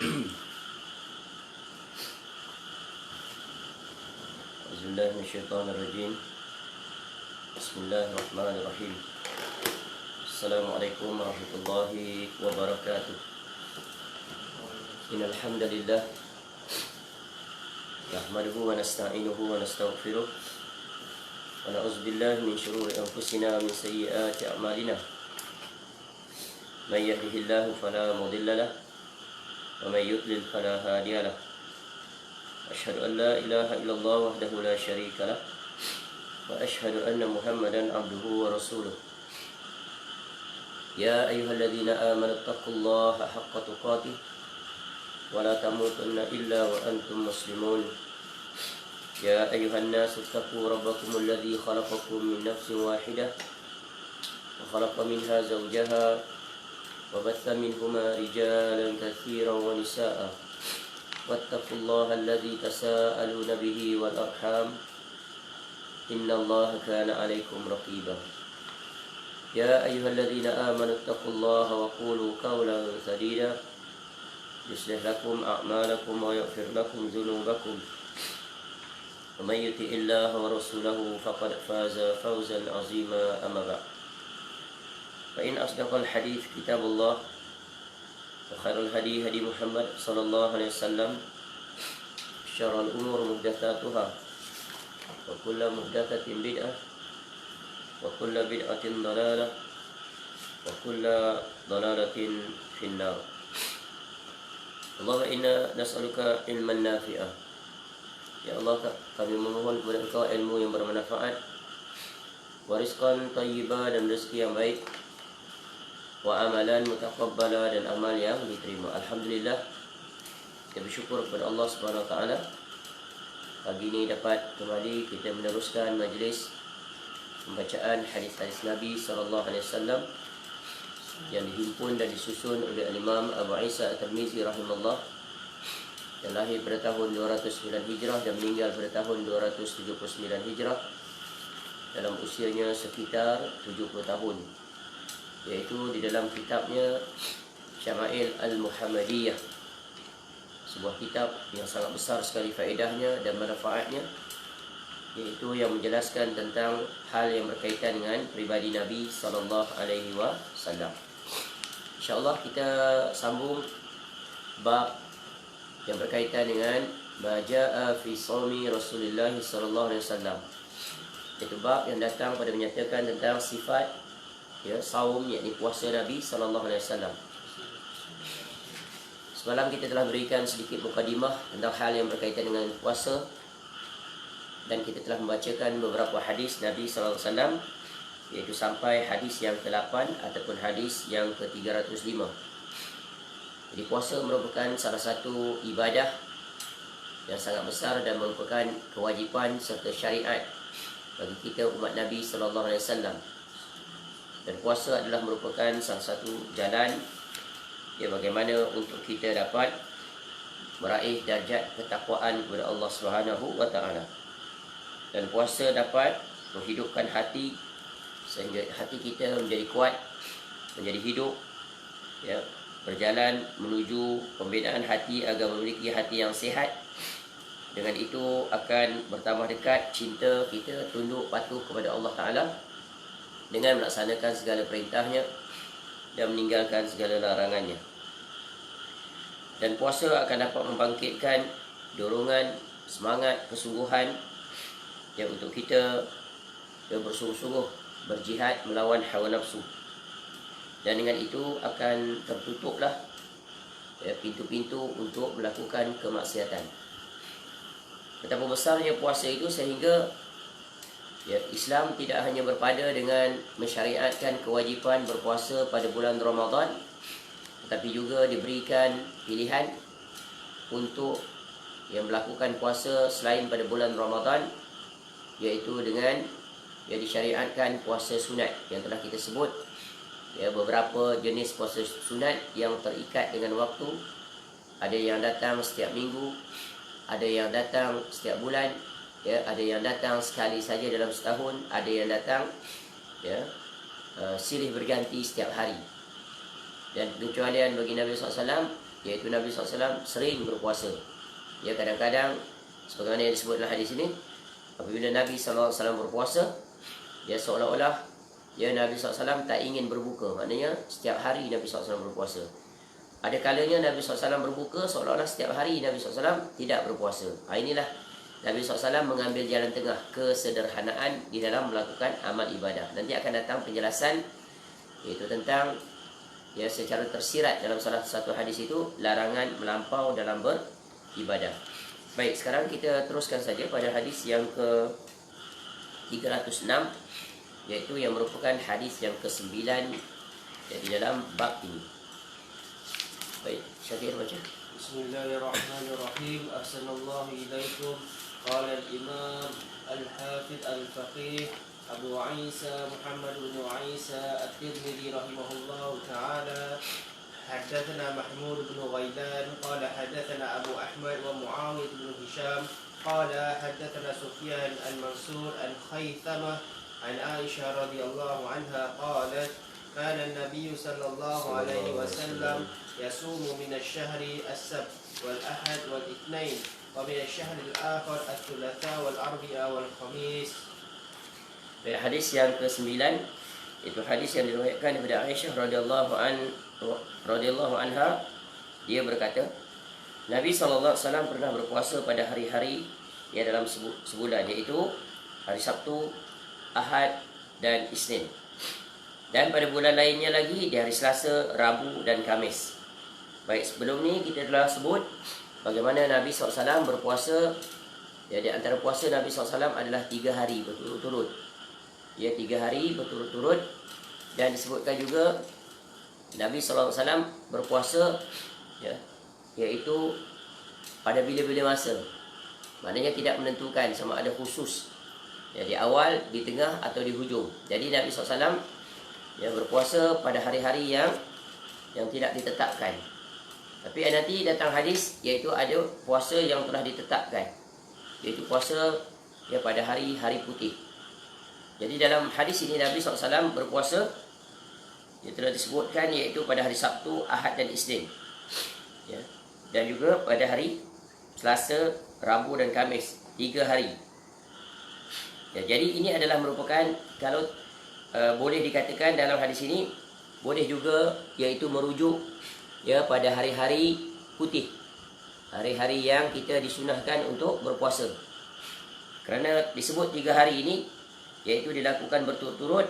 Auzubillahi minasyaitonirrajim. Bismillahirrahmanirrahim. Assalamualaikum warahmatullahi wabarakatuh. Innal hamdalillah nahmaduhu wa nasta'inuhu wa nastaghfiruh wa na'udzu billahi min shururi anfusina wa min sayyiati a'malina. May yahdihillahu fala mudilla lahu wa may yudlil fala hadiya lahu. Asyhadu an la ilaha illallah wahdahu la syarika lah wa asyhadu anna Muhammadan abduhu wa rasuluh. Ya ayyuhalladzina amanu taqullaha haqqa tuqatih wa la tamutunna illa wa antum muslimun. Ya ayyuhan nasu taqu rabbakumul ladzi khalaqakum min nafsin wahidah wa khalaqa minha zawjaha wa batha minhuma rijalan katsiran wa nisaa'a. واتقوا الله الذي تساءلون به والأرحام إن الله كان عليكم رقيبا. يا أيها الذين آمنوا اتقوا الله وقولوا قولا سديدا يصلح لكم أعمالكم ويغفر لكم ذنوبكم ومن يطع الله ورسوله فقد فاز فوزا عظيما. أما بعد فإن أصدق الحديث كتاب الله وخير الهدي هدي محمد صلى الله عليه وسلم شر الأمور محدثاتها وكل محدثة بدعة وكل بدعة ضلالة وكل ضلالة في النار. اللهم إنا نسألك علما نافعا. Ya Allah, kami memohon kepada Engkau ilmu yang bermanfaat, warizqan thayyiban, dan rezeki yang baik, wa amalan mutaqabbala, dan amal yang diterima. Alhamdulillah, kita bersyukur kepada Allah Subhanahu wa taala. Pagi ini dapat kembali kita meneruskan majlis pembacaan hadis-hadis Nabi sallallahu alaihi wasallam yang dihimpun dan disusun oleh Imam Abu Isa At-Tirmizi rahimahullah, yang lahir pada tahun 209 Hijrah dan meninggal pada tahun 279 Hijrah, dalam usianya sekitar 70 tahun, yaitu di dalam kitabnya Syama'il Al-Muhammadiyah, sebuah kitab yang sangat besar sekali faedahnya dan manfaatnya, yaitu yang menjelaskan tentang hal yang berkaitan dengan pribadi Nabi sallallahu alaihi wasallam. InsyaAllah kita sambung bab yang berkaitan dengan ma jaa fi shaumi Rasulullah sallallahu alaihi wasallam. Itu bab yang datang pada menyatakan tentang sifat saum, yakni puasa Nabi sallallahu alaihi wasallam. Semalam kita telah berikan sedikit mukadimah tentang hal yang berkaitan dengan puasa, dan kita telah membacakan beberapa hadis Nabi sallallahu alaihi wasallam, iaitu sampai hadis yang ke-8 ataupun hadis yang ke-305. Jadi puasa merupakan salah satu ibadah yang sangat besar dan merupakan kewajipan serta syariat bagi kita umat Nabi sallallahu alaihi wasallam. Dan puasa adalah merupakan salah satu jalan bagaimana untuk kita dapat meraih darjat ketakwaan kepada Allah Subhanahu wa taala. Dan puasa dapat menghidupkan hati sehingga hati kita menjadi kuat, menjadi hidup, berjalan menuju pembinaan hati agar memiliki hati yang sihat. Dengan itu akan bertambah dekat cinta kita, tunduk patuh kepada Allah Ta'ala dengan melaksanakan segala perintahnya dan meninggalkan segala larangannya. Dan puasa akan dapat membangkitkan dorongan, semangat, kesungguhan untuk kita bersungguh-sungguh berjihad melawan hawa nafsu. Dan dengan itu akan tertutuplah pintu-pintu untuk melakukan kemaksiatan. Betapa besarnya puasa itu sehingga Islam tidak hanya berpada dengan mensyariatkan kewajipan berpuasa pada bulan Ramadan, tetapi juga diberikan pilihan untuk melakukan puasa selain pada bulan Ramadan, iaitu dengan disyariatkan puasa sunat yang telah kita sebut. Beberapa jenis puasa sunat yang terikat dengan waktu. Ada yang datang setiap minggu, ada yang datang setiap bulan, ada yang datang sekali saja dalam setahun, ada yang datang silih berganti setiap hari. Dan pengecualian bagi Nabi SAW iaitu Nabi SAW sering berpuasa. Ya, kadang-kadang sebagaimana yang disebut dalam hadis ini, apabila Nabi SAW berpuasa, dia seolah-olah Nabi SAW tak ingin berbuka. Maknanya setiap hari Nabi SAW berpuasa. Ada kalanya Nabi SAW berbuka, seolah-olah setiap hari Nabi SAW tidak berpuasa. Inilah Nabi SAW mengambil jalan tengah, kesederhanaan di dalam melakukan amal ibadah. Nanti akan datang penjelasan, iaitu tentang secara tersirat dalam salah satu hadis itu, larangan melampau dalam beribadah. Baik, sekarang kita teruskan saja pada hadis yang ke 306, iaitu yang merupakan hadis yang ke-9 di dalam bab ini. Baik, Syakir baca. Bismillahirrahmanirrahim. Ahsanallahu ilaikum. Qala al-imam al-hafidh al-faqih Abu Isa Muhammad bin Isa at-Tirmidzi rahimahullahu ta'ala. حدثنا محمود بن غيلان قال حدثنا أبو أحمد ومعاوية بن هشام قال حدثنا سفيان المنصور عن خيثمة عن عائشة رضي الله عنها قالت كان النبي صلى الله عليه وسلم يصوم من الشهر السبت والأحد والاثنين ومن الشهر الآخر الثلاثاء والأربعاء والخميس. Hadis yang ke-9 itu hadis yang diriwayatkan daripada Aisyah radhiyallahu anha. Dia berkata, Nabi SAW pernah berpuasa pada hari-hari dalam sebulan, iaitu hari Sabtu, Ahad dan Isnin. Dan pada bulan lainnya lagi di hari Selasa, Rabu dan Khamis. Baik, sebelum ni kita telah sebut bagaimana Nabi SAW berpuasa. Di antara puasa Nabi SAW adalah 3 hari berturut-turut. 3 hari berturut-turut. Dan disebutkan juga Nabi SAW berpuasa iaitu pada bila-bila masa. Maknanya tidak menentukan sama ada khusus di awal, di tengah atau di hujung. Jadi Nabi SAW berpuasa pada hari-hari yang tidak ditetapkan. Tapi nanti datang hadis, iaitu ada puasa yang telah ditetapkan, iaitu puasa pada hari-hari putih. Jadi dalam hadis ini Nabi SAW berpuasa telah disebutkan, iaitu pada hari Sabtu, Ahad dan Isnin, dan juga pada hari Selasa, Rabu dan Khamis, 3 hari. Jadi ini adalah merupakan, kalau boleh dikatakan dalam hadis ini, boleh juga iaitu merujuk pada hari-hari putih, hari-hari yang kita disunahkan untuk berpuasa. Kerana disebut 3 hari ini, iaitu dilakukan berturut-turut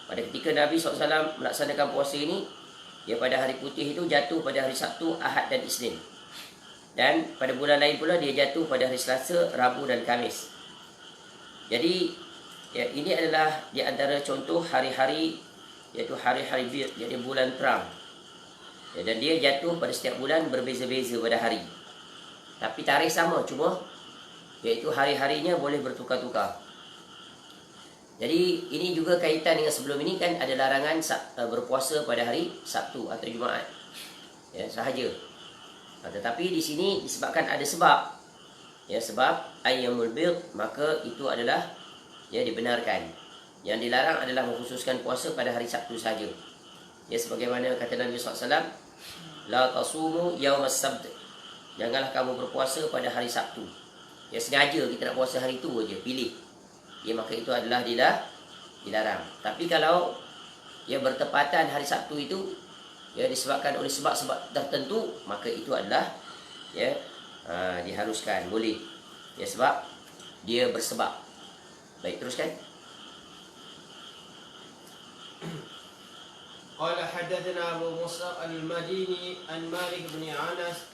pada ketika Nabi SAW melaksanakan puasa ini, pada hari putih itu jatuh pada hari Sabtu, Ahad dan Isnin. Dan pada bulan lain pula dia jatuh pada hari Selasa, Rabu dan Khamis. Jadi ini adalah di antara contoh hari-hari, iaitu hari-hari bir, jadi bulan terang. Dan dia jatuh pada setiap bulan berbeza-beza pada hari. Tapi tarikh sama, cuma iaitu hari-harinya boleh bertukar-tukar. Jadi ini juga kaitan dengan sebelum ini, kan ada larangan berpuasa pada hari Sabtu atau Jumaat sahaja. Tetapi di sini disebabkan ada sebab, sebab ayyamul bid, maka itu adalah dibenarkan. Yang dilarang adalah mengkhususkan puasa pada hari Sabtu saja. Sebagaimana kata Nabi SAW, la tasumu yaumas sabt, janganlah kamu berpuasa pada hari Sabtu. Sengaja kita nak puasa hari itu aja, pilih. Maka itu adalah dilarang. Tapi kalau bertepatan hari Sabtu itu disebabkan oleh sebab-sebab tertentu, maka itu adalah diharuskan, boleh. Sebab dia bersebab. Baik, teruskan. Qala hadatsana Abu Musa al-Madini an Malik bin Anas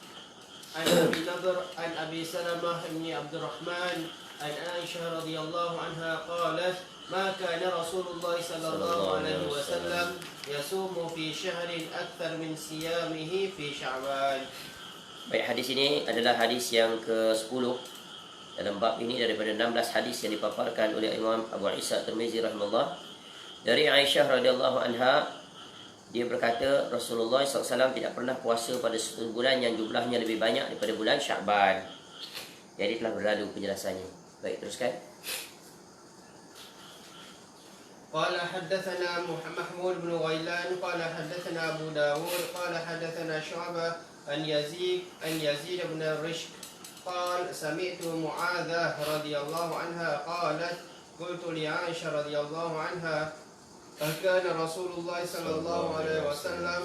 an Abi Nadhr an Abi Salamah bin Abdurrahman عن عائشة رضي الله عنها قالت ما كان رسول الله صلى الله عليه وسلم يصوم في شهر أكثر من صيامه في شعبان. Baik, hadis ini adalah hadis yang ke-10 dalam bab ini daripada 16 hadis yang dipaparkan oleh Imam Abu Isa Tirmizi rahimahullah. Dari Aisyah radhiyallahu anha, dia berkata Rasulullah SAW tidak pernah puasa pada satu bulan yang jumlahnya lebih banyak daripada bulan Sya'ban. Jadi telah berlalu penjelasannya. Baik, teruskan. قال حدثنا محمود بن غيلان قال حدثنا أبو داود قال حدثنا شعبة عن يزيد بن الرشك قال سمعت معاذة رضي الله عنها قالت قلت لعائشة رضي الله عنها أكان رسول الله صلى الله عليه وسلم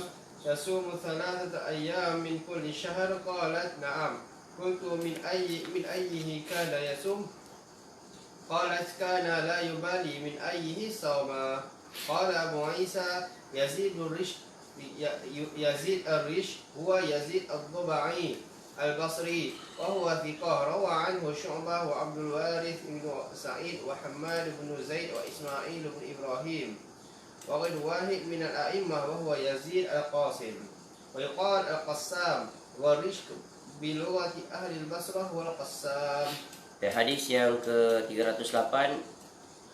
يصوم 3 أيام من كل شهر قالت نعم قلت من أيه كان يصوم قالت كان لا يبالي من أيه صوم قال أبو عيسى يزيد الرش هو يزيد الضبعي البصري وهو ثقة روى عنه شعبة وعبد الوارث بن سعيد وحماد بن زيد وإسماعيل بن إبراهيم وغير واحد من الأئمة وهو يزيد القاسم ويقال القسام والرشك بلغة أهل البصرة هو القسام. Hadis yang ke-308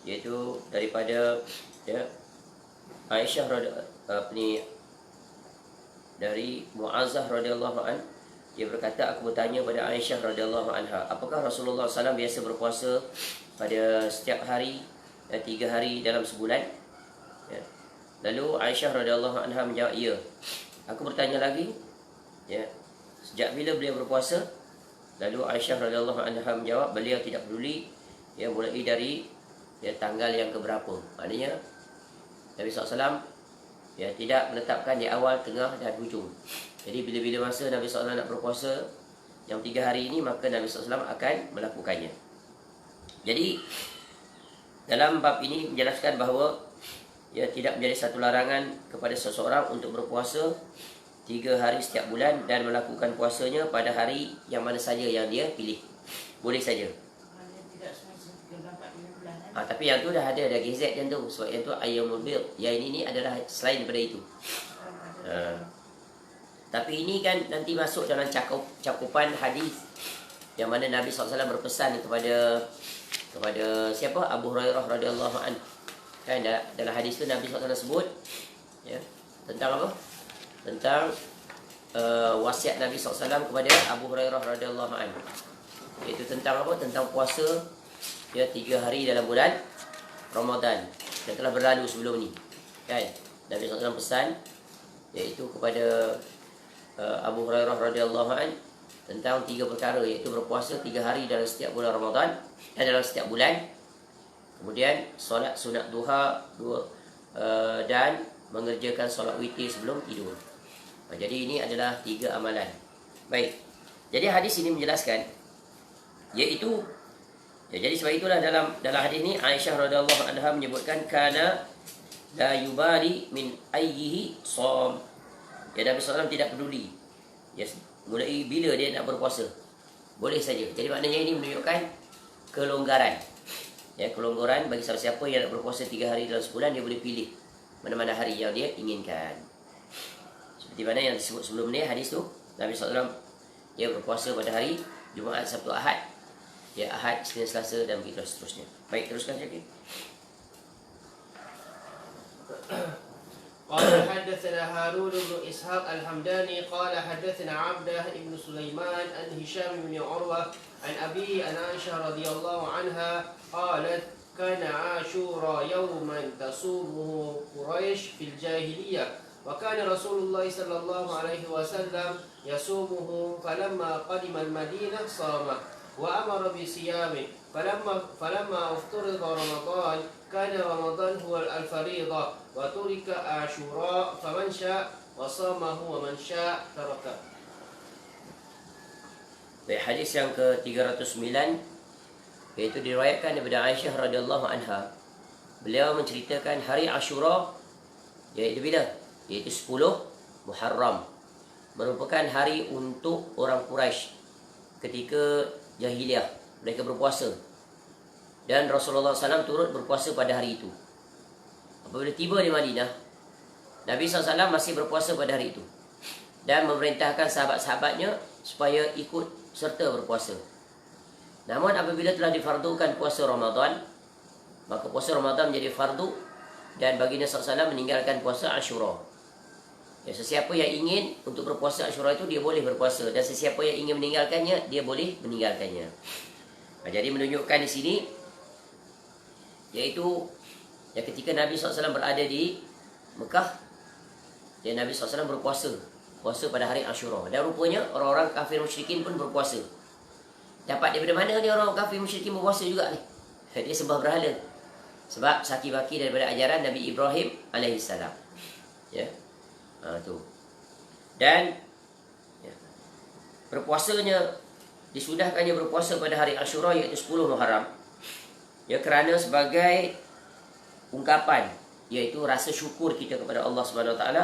yaitu daripada Aisyah dari Muazzah radhiyallahu an, dia berkata, aku bertanya pada Aisyah radhiyallahu anha, apakah Rasulullah SAW biasa berpuasa pada setiap hari 3 hari dalam sebulan? Ya. Lalu Aisyah radhiyallahu anha menjawab, ya. Aku bertanya lagi, ya, sejak bila beliau berpuasa? Lalu Aisyah radhiyallahu anha menjawab, beliau tidak peduli, ya, mulai dari tanggal yang keberapa. Maknanya Nabi SAW tidak menetapkan di awal, tengah dan hujung. Jadi bila-bila masa Nabi SAW nak berpuasa yang 3 hari ini, maka Nabi SAW akan melakukannya. Jadi dalam bab ini menjelaskan bahawa tidak menjadi satu larangan kepada seseorang untuk berpuasa 3 hari setiap bulan dan melakukan puasanya pada hari yang mana saja yang dia pilih. Boleh saja. Tapi yang tu dah ada GZ yang tu. Sebab yang tu Ayyamul Bid. Yang ini adalah selain daripada itu. Tapi ini kan nanti masuk dalam cakupan hadis yang mana Nabi SAW berpesan kepada siapa? Abu Hurairah radhiyallahu anhu. Kan dalam hadis tu Nabi SAW sebut tentang apa? Tentang wasiat Nabi SAW kepada Abu Hurairah radhiyallahu anhu. Iaitu tentang apa? Tentang puasa 3 hari dalam bulan Ramadan yang telah berlalu sebelum ni. Kan? Nabi SAW pesan iaitu kepada Abu Hurairah radhiyallahu anhu tentang 3 perkara, iaitu berpuasa 3 hari dalam setiap bulan Ramadan dalam setiap bulan. Kemudian solat sunat duha dan mengerjakan solat witir sebelum tidur. Jadi ini adalah 3 amalan. Baik. Jadi hadis ini menjelaskan iaitu jadi sebab itulah dalam hadis ini Aisyah radhiyallahu anha menyebutkan kana la yubali min ayyihi shom. Nabi SAW tidak peduli mulai bila dia nak berpuasa. Boleh saja. Jadi maknanya ini menunjukkan kelonggaran. Kelonggaran bagi siapa yang nak berpuasa 3 hari dalam sebulan, dia boleh pilih mana-mana hari yang dia inginkan. Seperti mana yang disebut sebelum ni hadis tu, Nabi SAW dia berpuasa pada hari Jumaat, Sabtu, Ahad. Ahad, Isnin, Selasa dan begitu seterusnya. Baik, teruskan Syakir. قال حدثنا هارون بن إسحاق الحمداني قال حدثنا عبده بن سليمان عن هشام بن عروة عن أبيه عن عائشة رضي الله عنها قالت كان عاشوراء يوما تصومه قريش في الجاهلية وكان رسول الله صلى الله عليه وسلم يصومه فلما قدم المدينة صامه وأمر بصيامه فلما افترض رمضان كان رمضان هو الفريضة وترك عاشوراء فمن شاء وصامه ومن شاء تركه. Baik, hadis yang ke-309 iaitu diriwayatkan daripada Aisyah radhiyallahu anha. Beliau menceritakan hari Ashura iaitu bila? Iaitu 10 Muharram. Merupakan hari untuk orang Quraisy ketika jahiliyah, mereka berpuasa. Dan Rasulullah SAW turut berpuasa pada hari itu. Apabila tiba di Madinah, Nabi SAW masih berpuasa pada hari itu dan memerintahkan sahabat-sahabatnya supaya ikut serta berpuasa. Namun apabila telah difardukan puasa Ramadan, maka puasa Ramadan menjadi fardu dan baginda SAW meninggalkan puasa Ashura. Sesiapa yang ingin untuk berpuasa Ashura itu, dia boleh berpuasa, dan sesiapa yang ingin meninggalkannya, dia boleh meninggalkannya. Jadi menunjukkan di sini iaitu Ya, ketika Nabi SAW berada di Mekah, ya, Nabi SAW berpuasa. Puasa pada hari Ashura. Dan rupanya orang-orang kafir musyrikin pun berpuasa. Dapat daripada mana ni orang kafir musyrikin berpuasa juga ni? Dia sembah berhala. Sebab saki baki daripada ajaran Nabi Ibrahim alaihissalam. Ya. Tu. Dan ya, berpuasanya, disudahkannya berpuasa pada hari Ashura iaitu 10 Muharram. Ya, kerana sebagai ungkapan, iaitu rasa syukur kita kepada Allah Subhanahu Wa Taala,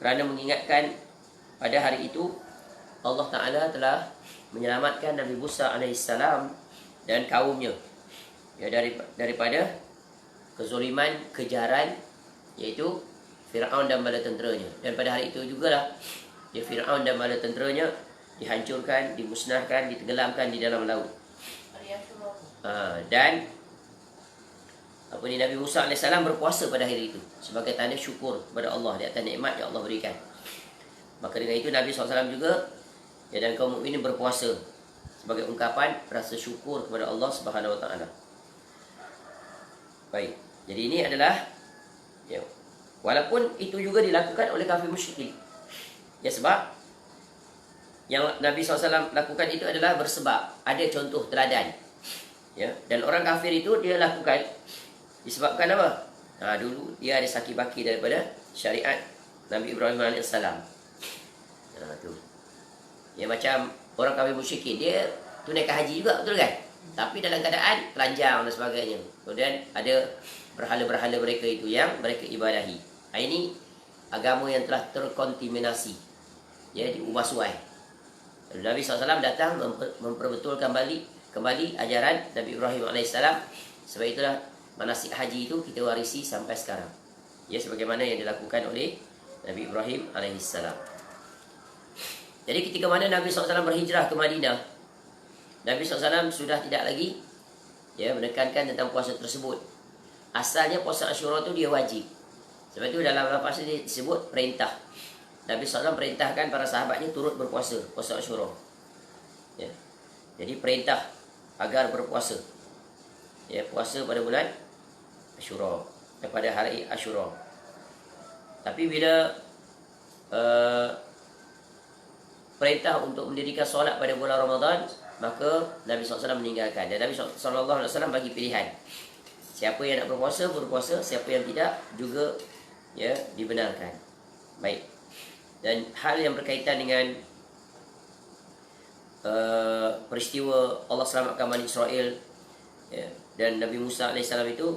kerana mengingatkan pada hari itu Allah Taala telah menyelamatkan Nabi Musa alaihissalam dan kaumnya, ya, daripada kezaliman, kejaran, iaitu Fir'aun dan bala tenteranya. Dan pada hari itu jugalah, ya, Fir'aun dan bala tenteranya dihancurkan, dimusnahkan, ditenggelamkan di dalam laut. Dan Nabi Musa AS berpuasa pada hari itu sebagai tanda syukur kepada Allah di atas nikmat yang Allah berikan. Maka dengan itu Nabi SAW juga, ya, dan kaum mukminin berpuasa sebagai ungkapan rasa syukur kepada Allah Subhanahu Wa Taala. Baik. Jadi ini adalah, ya, walaupun itu juga dilakukan oleh kafir musyrikin. Ya, sebab yang Nabi SAW lakukan itu adalah bersebab, ada contoh teladan. Ya, dan orang kafir itu dia lakukan disebabkan apa? Dulu dia ada saki baki daripada syariat Nabi Ibrahim AS. Tu. Ya, macam orang kafir musyrikin, dia tunaikan haji juga, betul kan? Tapi dalam keadaan telanjang dan sebagainya. Kemudian ada berhala-berhala mereka itu yang mereka ibadahi. Ini agama yang telah terkontaminasi, ya, diubah suai. Nabi SAW datang memperbetulkan kembali ajaran Nabi Ibrahim AS. Sebab itulah manasik haji itu kita warisi sampai sekarang, ya, sebagaimana yang dilakukan oleh Nabi Ibrahim AS. Jadi ketika mana Nabi SAW berhijrah ke Madinah, Nabi SAW sudah tidak lagi, ya, menekankan tentang puasa tersebut. Asalnya puasa Ashura itu dia wajib. Sebab itu dalam lafaz ini disebut perintah. Nabi SAW perintahkan para sahabatnya turut berpuasa, puasa Ashura. Ya. Jadi perintah agar berpuasa. Ya, puasa pada bulan Ashura, pada hari Ashura. Tapi bila perintah untuk mendirikan solat pada bulan Ramadan, maka Nabi SAW meninggalkan. Dan Nabi SAW bagi pilihan. Siapa yang nak berpuasa, siapa yang tidak juga, ya, dibenarkan. Baik. Dan hal yang berkaitan dengan peristiwa Allah selamatkan Bani Israel, ya, dan Nabi Musa AS itu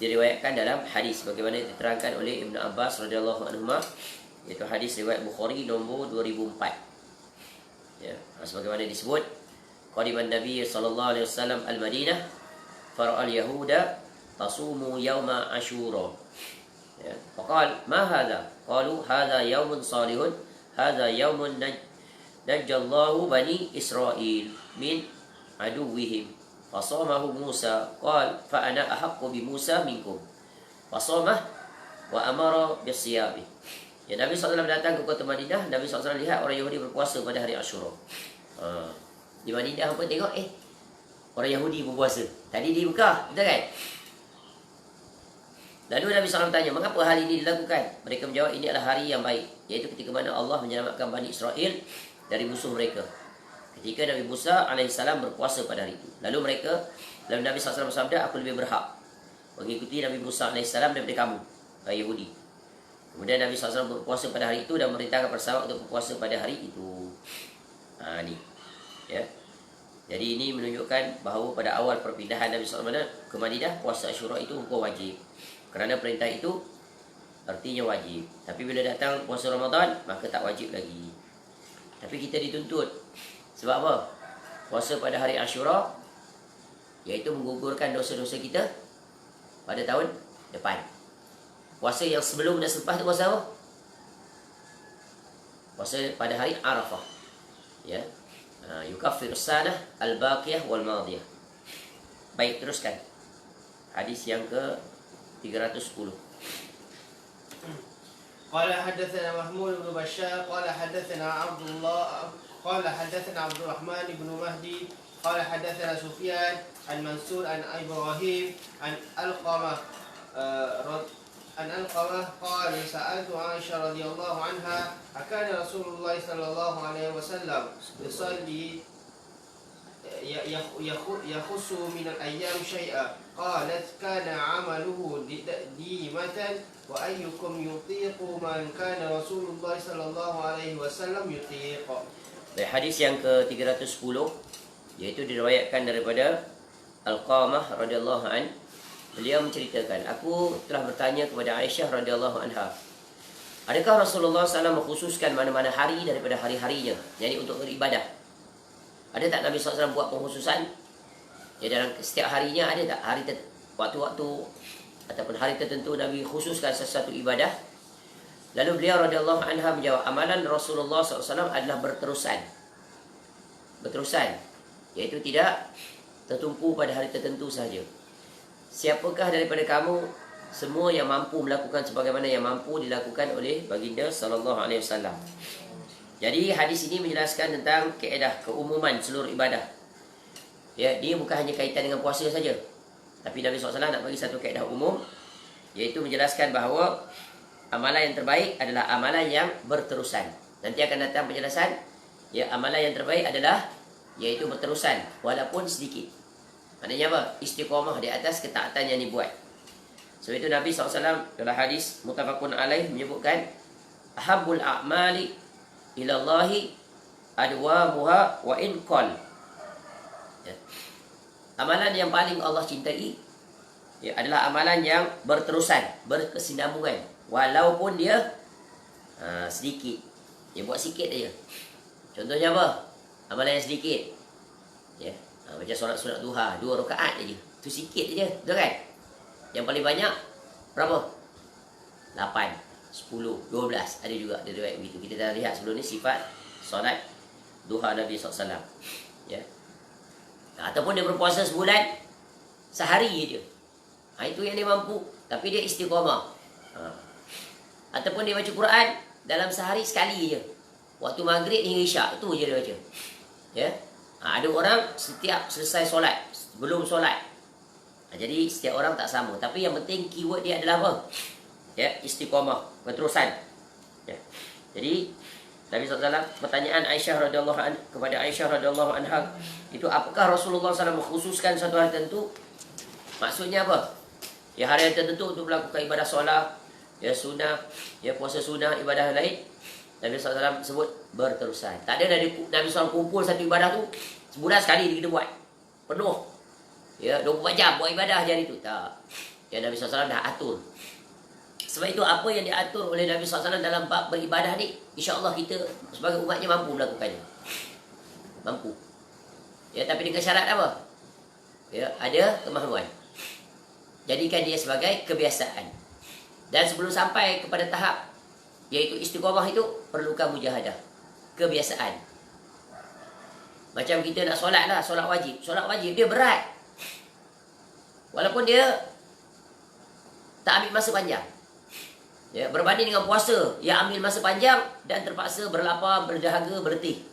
diriwayatkan dalam hadis bagaimana diterangkan oleh Ibn Abbas radhiyallahu anhu, iaitu hadis riwayat Bukhari nombor 2004. Ya, sebagaimana disebut, qadiman Nabi sallallahu alaihi wasallam al-Madinah fara'al yahuda tasumu yawma Ashura. Ya, faqal ma hadha? Qalu hadha yawmun salihun, hadha yawmun najjallahu bani Israil min aduwwihim. Fasamahu Musa, qal fa ana ahaqqu bi Musa minkum. Fasamah wa amara bisiyami. Ya, Nabi SAW datang ke kota Madinah. Nabi SAW lihat orang Yahudi berpuasa pada hari Ashura. Di Madinah pun tengok, orang Yahudi berpuasa. Tadi di Mekah, betul kan? Lalu Nabi SAW tanya, mengapa hal ini dilakukan? Mereka menjawab, ini adalah hari yang baik, iaitu ketika mana Allah menyelamatkan Bani Israel dari musuh mereka. Ketika Nabi Musa AS berpuasa pada hari itu. Lalu Nabi SAW bersabda, aku lebih berhak mengikuti Nabi Musa AS daripada kamu, Yahudi. Kemudian Nabi SAW berpuasa pada hari itu dan memerintahkan para sahabat untuk berpuasa pada hari itu. Ini, ya. Jadi ini menunjukkan bahawa pada awal perpindahan Nabi SAW ke Madinah, puasa Ashura itu hukum wajib. Kerana perintah itu artinya wajib. Tapi bila datang puasa Ramadan, maka tak wajib lagi. Tapi kita dituntut. Sebab apa? Puasa pada hari Ashura, iaitu menggugurkan dosa-dosa kita pada tahun depan. Puasa yang sebelum dan selepas itu puasa apa? Puasa pada hari Arafah. Ya. Yukaffiru sanah al-baqiyah wal madiyah. Baik, teruskan. Hadis yang ke 310. قال حدثنا محمود بن بشار قال حدثنا عبد الله قال حدثنا عبد الرحمن بن مهدي قال حدثنا سفيان عن منصور عن إبراهيم عن علقمة عن علقمة قال سألت عائشة رضي الله عنها أكان رسول الله صلى الله عليه وسلم يصلي يخص من الأيام شيئا قالت كان عمله ديمة وأيكم يطيق من كان رسول الله صلى الله عليه وسلم يطيق. Baik, hadis yang ke-310 iaitu diriwayatkan daripada Alqamah radhiyallahu an. Beliau menceritakan, aku telah bertanya kepada Aisyah radhiyallahu anha, adakah Rasulullah SAW mengkhususkan mana-mana hari daripada hari-harinya, yakni untuk beribadah? Ada tak Nabi SAW buat pengkhususan? Ya, dalam setiap harinya ada tak hari waktu-waktu ataupun hari tertentu Nabi khususkan sesuatu ibadah? Lalu beliau radhiyallahu anha menjawab, amalan Rasulullah SAW adalah berterusan, iaitu tidak tertumpu pada hari tertentu sahaja. Siapakah daripada kamu semua yang mampu melakukan sebagaimana yang mampu dilakukan oleh baginda sallallahu alaihi wasallam. Jadi hadis ini menjelaskan tentang kaedah keumuman seluruh ibadah. Ya, dia bukan hanya kaitan dengan puasa saja. Tapi Nabi SAW nak bagi satu kaedah umum, iaitu menjelaskan bahawa amalan yang terbaik adalah amalan yang berterusan. Nanti akan datang penjelasan, ya, amalan yang terbaik adalah iaitu berterusan walaupun sedikit. Maknanya apa? Istiqamah di atas ketaatan yang dibuat. Sebab itu Nabi SAW dalam hadis muttafaqun alaih menyebutkan, ahabbul a'mali ilallahi adwamuha wa in qal. Ya. Amalan yang paling Allah cintai, ya, adalah amalan yang berterusan, berkesinambungan, walaupun dia sedikit. Dia buat sikit aja. Contohnya apa? Amalan yang sedikit, ya, macam solat sunat duha 2 rakaat aja, tu sikit aja, betul kan? Yang paling banyak berapa? 8, 10, 12. Ada juga ada riwayat begitu. Kita dah lihat sebelum ni sifat solat duha Nabi SAW, ya. Ataupun dia berpuasa sebulan, sehari je. Itu yang dia mampu, tapi dia istiqamah. Ataupun dia baca Quran dalam sehari sekali je, waktu maghrib hingga isyak, tu je dia baca, ya. Ada orang setiap selesai solat, belum solat. Jadi setiap orang tak sama. Tapi yang penting keyword dia adalah apa? Ya, istiqamah, berterusan. Ya. Jadi Nabi SAW, pertanyaan Aisyah radhiyallahu anha kepada Aisyah radhiyallahu anha itu, apakah Rasulullah SAW mengkhususkan satu hari tertentu? Maksudnya apa? Ya, hari yang tertentu untuk melakukan ibadah solat, ya sunnah, ya puasa sunnah, ibadah lain. Nabi SAW sebut berterusan. Tak ada dari Nabi SAW kumpul satu ibadah tu sebulan sekali kita buat penuh, ya 24 jam buat ibadah hari itu. Tak. Ya, Nabi SAW dah atur. Sebab itu apa yang diatur oleh Nabi SAW dalam bab beribadah ni, insya-Allah kita sebagai umatnya mampu melakukannya. Mampu. Ya, tapi dengan syarat apa? Ya, ada kemahuan. Jadikan dia sebagai kebiasaan. Dan sebelum sampai kepada tahap iaitu istiqamah itu, perlukan mujahadah, kebiasaan. Macam kita nak solat lah, solat wajib. Solat wajib dia berat, walaupun dia tak ambil masa panjang, ya, berbanding dengan puasa yang ambil masa panjang dan terpaksa berlapar, berdahaga, berletih.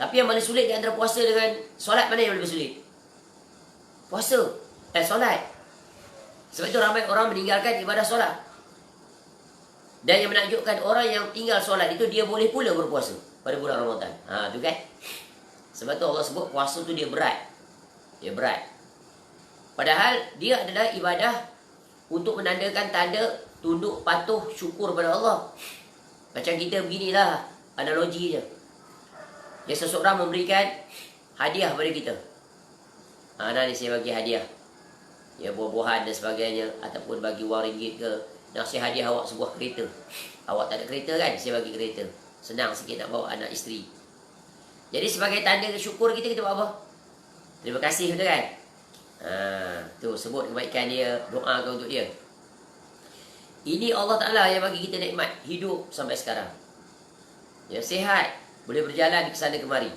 Tapi yang paling sulit di antara puasa dengan solat, mana yang lebih sulit? Puasa, solat. Sebab itu ramai orang meninggalkan ibadah solat. Dan yang menakjubkan, orang yang tinggal solat itu dia boleh pula berpuasa pada bulan Ramadan. Tu kan. Sebab tu Allah sebut puasa tu dia berat. Dia berat. Padahal dia adalah ibadah untuk menandakan tanda tunduk patuh syukur pada Allah. Macam kita beginilah analogi je. Ya, seseorang memberikan hadiah pada kita. Ni saya bagi hadiah, ya, buah-buahan dan sebagainya, ataupun bagi wang ringgit ke. Nak saya hadiah awak sebuah kereta. Awak tak ada kereta kan? Saya bagi kereta. Senang sikit nak bawa anak isteri. Jadi sebagai tanda syukur kita buat apa? Terima kasih, betul kan? Tu sebut kebaikan dia, doakan untuk dia. Ini Allah Ta'ala yang bagi kita nikmat hidup sampai sekarang. Ya, sihat, boleh berjalan ke sana kemari.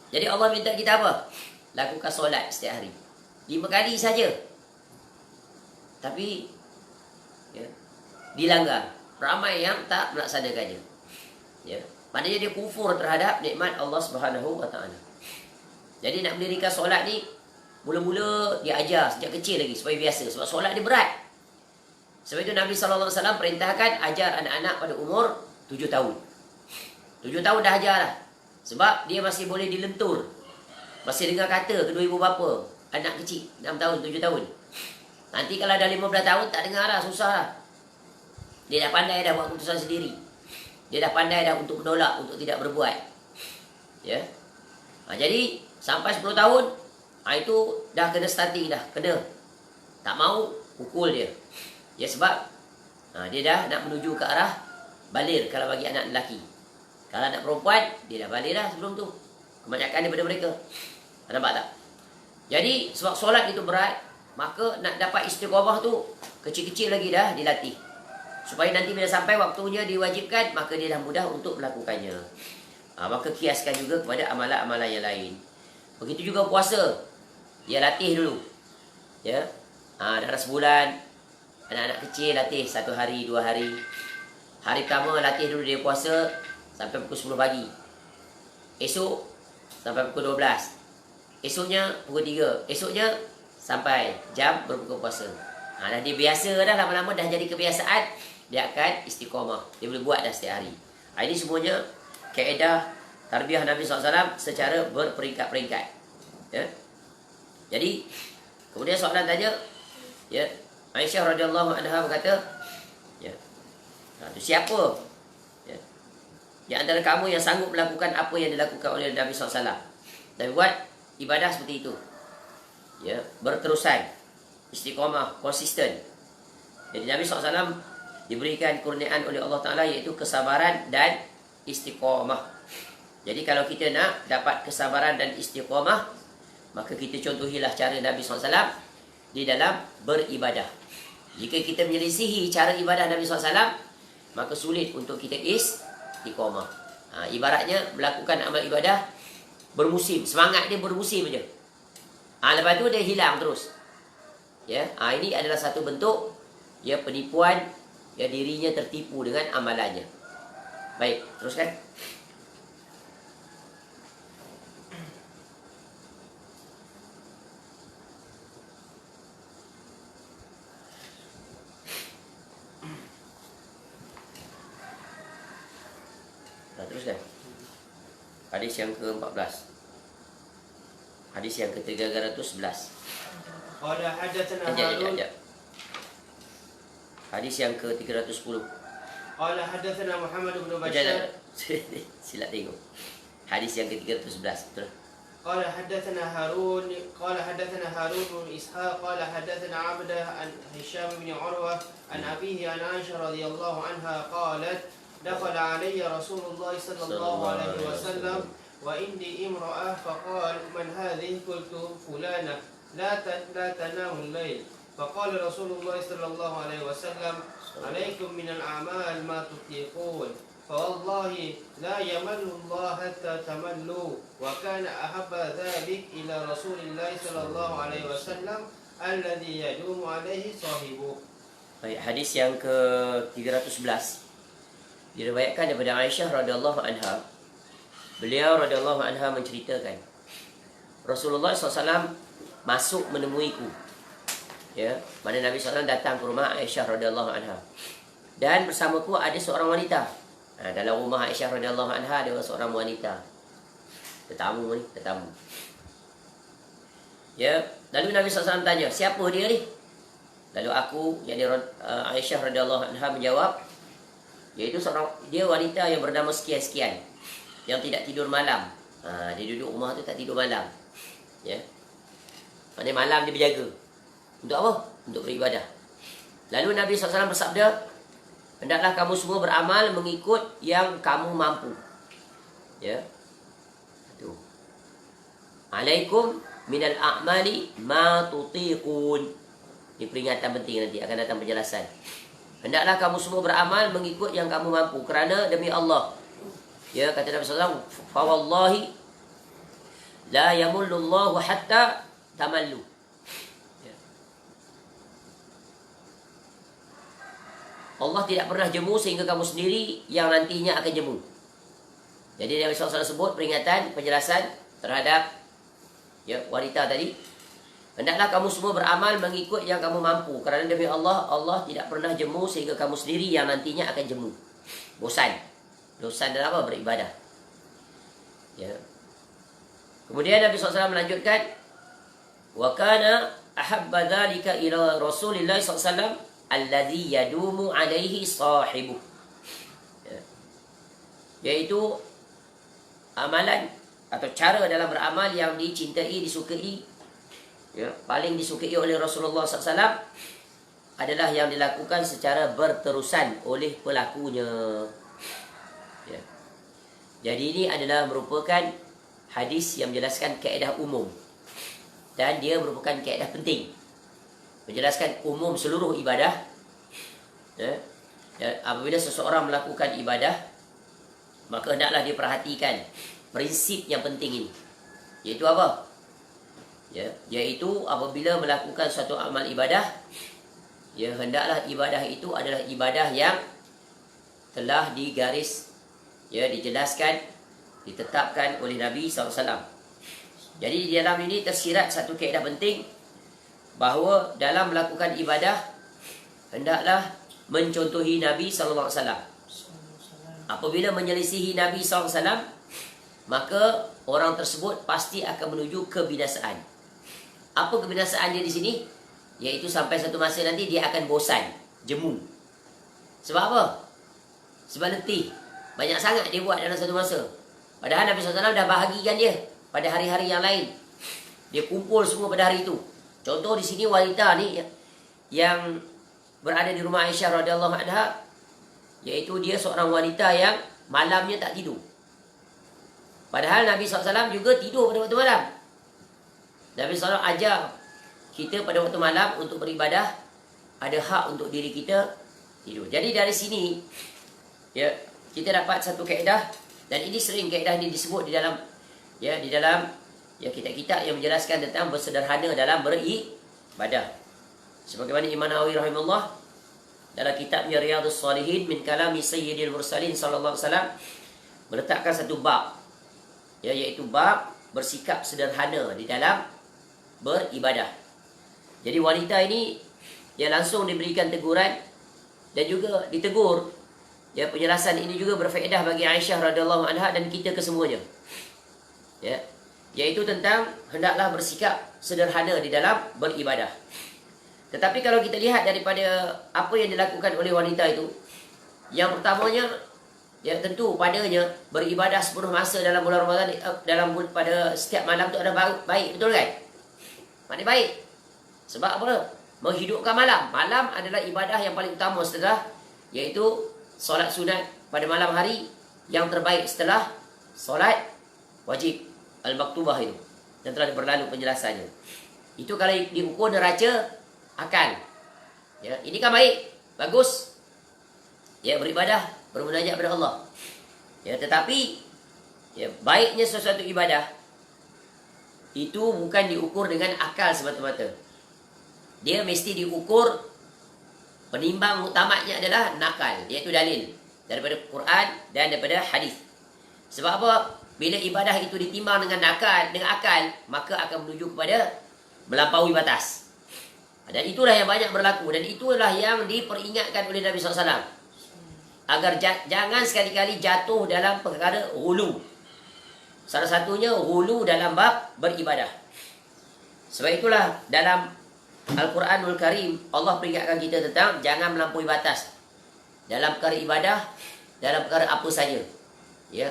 Jadi Allah minta kita apa? Lakukan solat setiap hari 5 kali saja. Tapi ya, dilanggar. Ramai yang tak melaksanakannya. Ya, maknanya dia kufur terhadap nikmat Allah Subhanahu wa taala. Jadi nak mendirikan solat ni Mula-mula dia ajar sejak kecil lagi supaya biasa. Sebab solat dia berat. Sebab itu Nabi SAW perintahkan ajar anak-anak pada umur 7 tahun. 7 tahun dah ajar dah. Sebab dia masih boleh dilentur. Masih dengar kata kedua ibu bapa. Anak kecil 6 tahun, 7 tahun. Nanti kalau dah 15 tahun tak dengar dah, susah dah. Dia dah pandai dah buat keputusan sendiri. Dia dah pandai dah untuk menolak, untuk tidak berbuat. Ya. Jadi sampai 10 tahun itu dah kena stunting dah, kena. Tak mau pukul dia. Ya sebab dia dah nak menuju ke arah balir kalau bagi anak lelaki. Kalau anak perempuan, dia dah balir dah sebelum tu. Kebanyakan daripada mereka. Nampak tak? Jadi sebab solat itu berat, maka nak dapat istiqamah tu kecil-kecil lagi dah dilatih. Supaya nanti bila sampai waktunya diwajibkan, maka dia dah mudah untuk melakukannya. Maka kiaskan juga kepada amalan-amalan yang lain. Begitu juga puasa. Dia latih dulu. Ya. Dalam sebulan, anak-anak kecil latih 1 hari, 2 hari. Hari pertama latih dulu dia puasa sampai pukul 10 pagi. Esok sampai pukul 12. Esoknya pukul 3. Esoknya sampai jam berbuka puasa. Dah dia biasa dah, lama-lama dah jadi kebiasaan. Dia akan istiqamah. Dia boleh buat dah setiap hari. Ini semuanya kaedah tarbiyah Nabi SAW secara berperingkat-peringkat. Ya. Jadi kemudian soalan tanya, ya, Aisyah radhiyallahu anha berkata, ya, itu siapa? Ya. Di antara kamu yang sanggup melakukan apa yang dilakukan oleh Nabi SAW dan buat ibadah seperti itu. Ya, berterusan, istiqamah, konsisten. Jadi Nabi SAW diberikan kurniaan oleh Allah Ta'ala iaitu kesabaran dan istiqamah. Jadi kalau kita nak dapat kesabaran dan istiqamah, maka kita contohilah cara Nabi SAW di dalam beribadah. Jika kita menyelisihi cara ibadah Nabi SAW, maka sulit untuk kita istiqamah. Ibaratnya melakukan amal ibadah bermusim. Semangat dia bermusim saja. Lepas tu dia hilang terus. Ya, ini adalah satu bentuk ya penipuan, ya dirinya tertipu dengan amalannya. Baik, teruskan. Teruskan. Hadis yang ke-14. Hadis yang ke-311. Qala hadatsana Harun. Hadis yang ke-310. Qala hadatsana Muhammad bin Bashar. Sila tengok. Hadis yang ke-311. Betul. قال حدثنا هارون بن إسحاق قال حدثنا عبده عن هشام بن عروة عن أبيه عن عائشة رضي الله عنها قالت دخل علي رسول الله صلى الله عليه وسلم وإني امرأة فقال من هذه؟ قلت فلانة لا تنام الليل فقال رسول الله صلى الله عليه وسلم عليكم من الأعمال ما تطيقون فوالله لا يمل الله حتى تملوا وكان أحب ذلك إلى رسول الله صلى الله عليه وسلم الذي يدوم عليه صاحبه. Baik, hadis yang ke-311 diriwayatkan daripada Aisyah radhiyallahu anha. Beliau radhiyallahu anha menceritakan Rasulullah SAW masuk menemuiku. Ya, mana Nabi SAW datang ke rumah Aisyah radhiyallahu anha. Dan bersamaku ada seorang wanita. Dalam rumah Aisyah radhiyallahu anha ada seorang wanita. Tetamu ni, tetamu. Ya, lalu Nabi SAW tanya, siapa dia ni? Lalu aku, yakni Aisyah radhiyallahu anha menjawab, iaitu seorang dia wanita yang bernama sekian-sekian, yang tidak tidur malam. Dia duduk rumah tu tak tidur malam. Ya. Maknanya malam dia berjaga. Untuk apa? Untuk beribadah. Lalu Nabi SAW bersabda, hendaklah kamu semua beramal mengikut yang kamu mampu. Ya. Tu. Alaikum minal a'mali ma tutiqun. Ini peringatan penting, nanti akan datang penjelasan. Hendaklah kamu semua beramal mengikut yang kamu mampu, kerana demi Allah. Ya, kata Nabi SAW, fa wallahi la yamullullahu hatta tamallu. Ya. Allah tidak pernah jemu sehingga kamu sendiri yang nantinya akan jemu. Jadi Nabi SAW sebut peringatan, penjelasan terhadap ya, wanita tadi. Hendaklah kamu semua beramal mengikut yang kamu mampu. Kerana demi Allah, Allah tidak pernah jemu sehingga kamu sendiri yang nantinya akan jemu. Bosan. Bosan dalam apa? Beribadah. Ya. Kemudian Nabi SAW melanjutkan, wa kana ahabba dhalika ila Rasulillah SAW alladhi yadumu alaihi sahibuh. Ya. Yaitu amalan atau cara dalam beramal yang dicintai, disukai, ya, paling disukai oleh Rasulullah SAW adalah yang dilakukan secara berterusan oleh pelakunya. Ya. Jadi ini adalah merupakan hadis yang menjelaskan kaedah umum. Dan dia merupakan kaedah penting. Menjelaskan umum seluruh ibadah. Ya. Dan apabila seseorang melakukan ibadah, maka hendaklah dia perhatikan prinsip yang penting ini. Iaitu apa? Ya, iaitu apabila melakukan suatu amal ibadah, ya, hendaklah ibadah itu adalah ibadah yang telah digaris, ya, dijelaskan, ditetapkan oleh Nabi SAW. Jadi di dalam ini tersirat satu kaedah penting, bahawa dalam melakukan ibadah hendaklah mencontohi Nabi SAW. Apabila menyelisihi Nabi SAW, maka orang tersebut pasti akan menuju kebinasaan. Apa kebinasaan dia di sini? Iaitu sampai satu masa nanti dia akan bosan, jemu. Sebab apa? Sebab letih. Banyak sangat dia buat dalam satu masa. Padahal Nabi SAW dah bahagikan dia pada hari-hari yang lain. Dia kumpul semua pada hari itu. Contoh di sini wanita ni yang berada di rumah Aisyah radhiyallahu anha, iaitu dia seorang wanita yang malamnya tak tidur. Padahal Nabi SAW juga tidur pada waktu malam. Nabi SAW ajar kita pada waktu malam untuk beribadah, ada hak untuk diri kita tidur. Jadi dari sini, ya, kita dapat satu kaedah, dan ini sering kaedah ini disebut di dalam, ya, kitab-kitab yang menjelaskan tentang bersederhana dalam beribadah. Sebagaimana Imam Nawawi rahimahullah dalam kitabnya Riyadhus Shalihin min kalami Sayyidil Mursalin sallallahu alaihi wasallam meletakkan satu bab, ya, iaitu bab bersikap sederhana di dalam beribadah. Jadi wanita ini yang langsung diberikan teguran dan juga ditegur. Ya, penjelasan ini juga berfaedah bagi Aisyah radhiyallahu anha dan kita kesemuanya. Ya, iaitu tentang hendaklah bersikap sederhana di dalam beribadah. Tetapi kalau kita lihat daripada apa yang dilakukan oleh wanita itu, yang pertamanya, ya, tentu padanya beribadah sepenuh masa dalam bulan Ramadan, pada setiap malam itu adalah baik, betul kan? Maknanya baik. Sebab apa? Menghidupkan malam. Malam adalah ibadah yang paling utama setelah, iaitu solat sunat pada malam hari, yang terbaik setelah solat wajib al-maktubah itu, yang telah berlalu penjelasannya. Itu kalau diukur neraca akal. Ya, ini kan baik, bagus. Ya, beribadah, bermunajat kepada Allah. Ya, tetapi, ya, baiknya sesuatu ibadah itu bukan diukur dengan akal semata-mata. Dia mesti diukur, penimbang utamanya adalah nakal, iaitu dalil daripada Quran dan daripada hadis. Sebab apa? Bila ibadah itu ditimbang dengan akal, maka akan menuju kepada melampaui batas. Dan itulah yang banyak berlaku, dan itulah yang diperingatkan oleh Nabi SAW, agar jangan sekali-kali jatuh dalam perkara ghulu. Salah satunya ghulu dalam bab beribadah. Sebab itulah dalam Al-Quranul Karim Allah peringatkan kita tentang jangan melampaui batas dalam perkara ibadah, dalam perkara apa saja. Ya,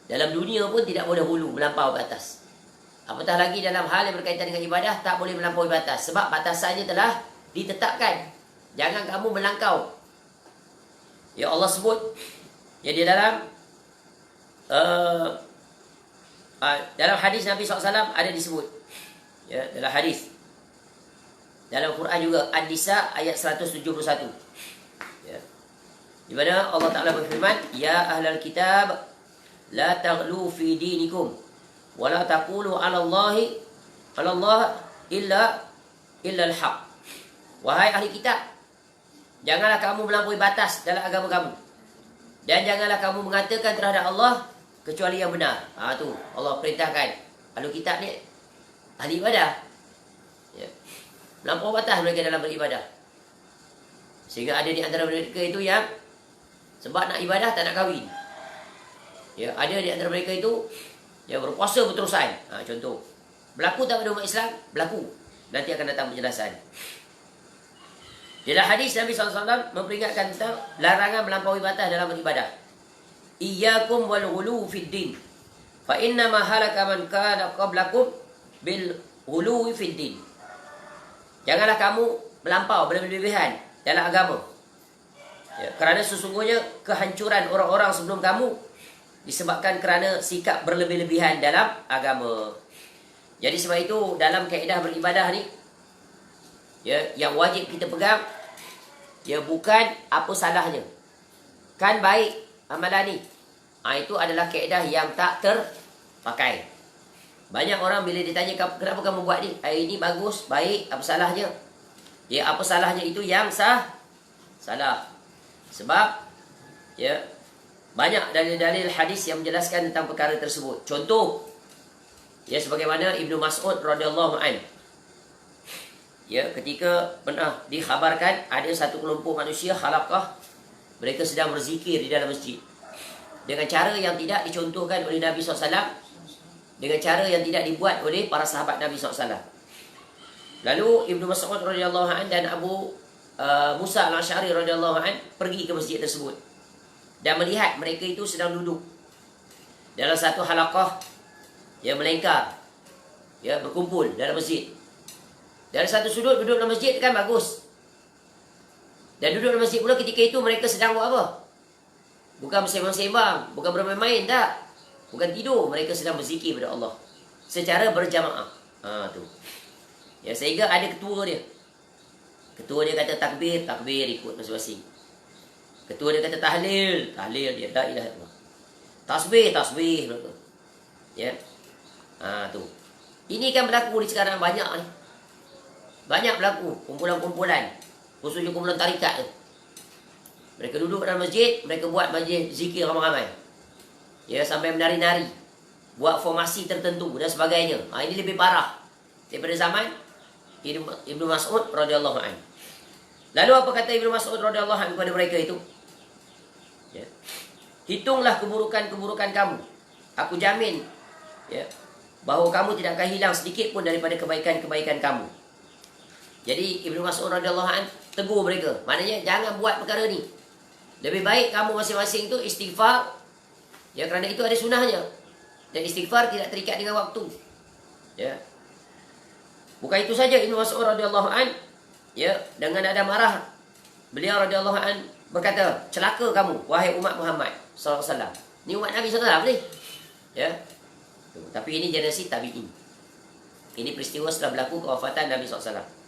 dalam dunia pun tidak boleh ghulu, melampaui batas. Apatah lagi dalam hal yang berkaitan dengan ibadah, tak boleh melampaui batas. Sebab batasannya telah ditetapkan. Jangan kamu melangkau. Ya, Allah sebut, ya, di dalam hadis Nabi SAW ada disebut. Ya, dalam hadis. Dalam Quran juga, An-Nisa ayat 171. Ya. Di mana Allah Ta'ala berfirman, ya ahlal kitab, la taghlu fi dinikum, wa la taqulu ala Allah illa al-haq. Wahai ahli kitab, janganlah kamu melampaui batas dalam agama kamu, dan janganlah kamu mengatakan terhadap Allah kecuali yang benar. Tu Allah perintahkan ahli kitab ni ahli ibadah. Ya. Melampaui batas mereka dalam beribadah. Sehingga ada di antara mereka itu yang sebab nak ibadah tak nak kahwin. Ya, ada di antara mereka itu yang berpuasa berterusan. Contoh. Berlaku tak pada umat Islam? Berlaku. Nanti akan datang penjelasan. Dalam hadis Nabi SAW memperingatkan tentang larangan melampaui batas dalam beribadah. Iyyakum wal ghulu fid din. Fa inna ma halaka man kana qablakum bil ghulu fid din. Janganlah kamu melampau berlebihan dalam agama. Ya, kerana sesungguhnya kehancuran orang-orang sebelum kamu disebabkan kerana sikap berlebih-lebihan dalam agama. Jadi sebab itu dalam kaedah beribadah ni, ya, yang wajib kita pegang, ya, bukan apa salahnya. Kan baik amalan ni. Itu adalah kaedah yang tak terpakai. Banyak orang bila ditanya, kenapa kamu buat ni? Ini bagus, baik, apa salahnya? Ya, apa salahnya itu yang salah. Sebab, ya, banyak dalil-dalil hadis yang menjelaskan tentang perkara tersebut. Contoh, ya, sebagaimana Ibnu Mas'ud radhiyallahu an. Ya, ketika pernah dikhabarkan ada satu kelompok manusia halaqah, mereka sedang berzikir di dalam masjid dengan cara yang tidak dicontohkan oleh Nabi SAW, dengan cara yang tidak dibuat oleh para sahabat Nabi SAW. Lalu Ibnu Mas'ud radhiyallahu an dan Abu Musa al-Asy'ari radhiyallahu an pergi ke masjid tersebut dan melihat mereka itu sedang duduk dalam satu halaqah yang melingkar, ya, berkumpul dalam masjid. Dari satu sudut duduk dalam masjid kan bagus. Dan duduk dalam masjid pula ketika itu mereka sedang buat apa? Bukan bersembang-sembang, bukan bermain-main, tak. Bukan tidur, mereka sedang berzikir kepada Allah secara berjamaah. Tu. Ya, sehingga ada ketua dia. Ketua dia kata takbir, takbir ikut masing-masing. Ketua dia kata tahlil, tahlil dia, la ilaha illallah. Tasbih, tasbih mereka. Ya. Tu. Ini kan berlaku di sekarang banyak ni. Banyak berlaku kumpulan-kumpulan, khususnya kumpulan tarikat tu. Mereka duduk dalam masjid, mereka buat majlis zikir ramai-ramai. Ya, sampai menari-nari, buat formasi tertentu dan sebagainya. Ini lebih parah daripada zaman Ibnu Mas'ud radhiyallahu anhu. Lalu apa kata Ibnu Mas'ud radhiyallahu anhu kepada mereka itu? Ya. Hitunglah keburukan-keburukan kamu. Aku jamin, ya, bahawa kamu tidak akan hilang sedikit pun daripada kebaikan-kebaikan kamu. Jadi Ibnu Mas'ud radhiyallahu anhu tegur mereka. Maknanya jangan buat perkara ni. Lebih baik kamu masing-masing tu istighfar. Ya, kerana itu ada sunnahnya. Dan istighfar tidak terikat dengan waktu. Ya. Bukan itu saja Ibnu Mas'ud radhiyallahu anhu, ya, dengan nada marah beliau radhiyallahu anhu berkata, celaka kamu wahai umat Muhammad sallallahu alaihi wasallam. Ni umat Nabi sallallahu alaihi wasallam ni. Ya. Tapi ini generasi tabi'in. Ini peristiwa setelah berlaku kewafatan Nabi sallallahu alaihi wasallam.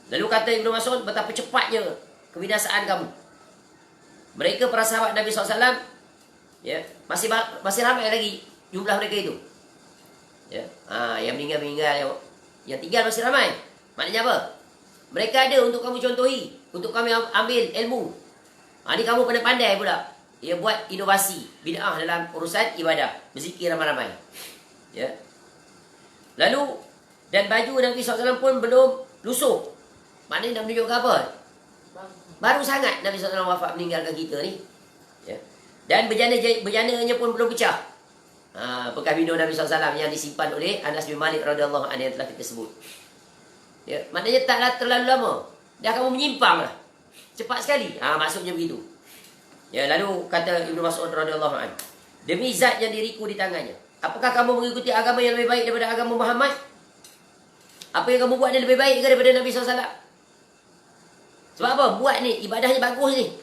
Lalu kata Ibnu Mas'ud, betapa cepatnya kebinasaan kamu. Mereka para sahabat Nabi SAW, ya, masih ramai lagi jumlah mereka itu. Ya, yang meninggal, yang tinggal masih ramai. Maknanya apa? Mereka ada untuk kamu contohi, untuk kami ambil ilmu. Ini kamu pandai-pandai pula. Ya, buat inovasi, bid'ah dalam urusan ibadah, berzikir ramai-ramai. Ya. Lalu, dan baju Nabi SAW pun belum lusuh. Maknanya nak menunjukkan apa? Baru sangat Nabi SAW wafat meninggalkan kita ni. Ya. Dan berjananya pun belum pecah. Bekas bina Nabi SAW yang disimpan oleh Anas bin Malik radhiyallahu anhu yang telah kita sebut. Ya. Maknanya taklah terlalu lama. Dah kamu menyimpang lah. Cepat sekali. Maksudnya begitu. Ya, lalu kata Ibnu Mas'ud radhiyallahu anhu, demi zat yang diriku di tangannya, apakah kamu mengikuti agama yang lebih baik daripada agama Muhammad? Apa yang kamu buat ni lebih baik ke daripada Nabi SAW? Sebab apa? Buat ni, ibadahnya bagus ni.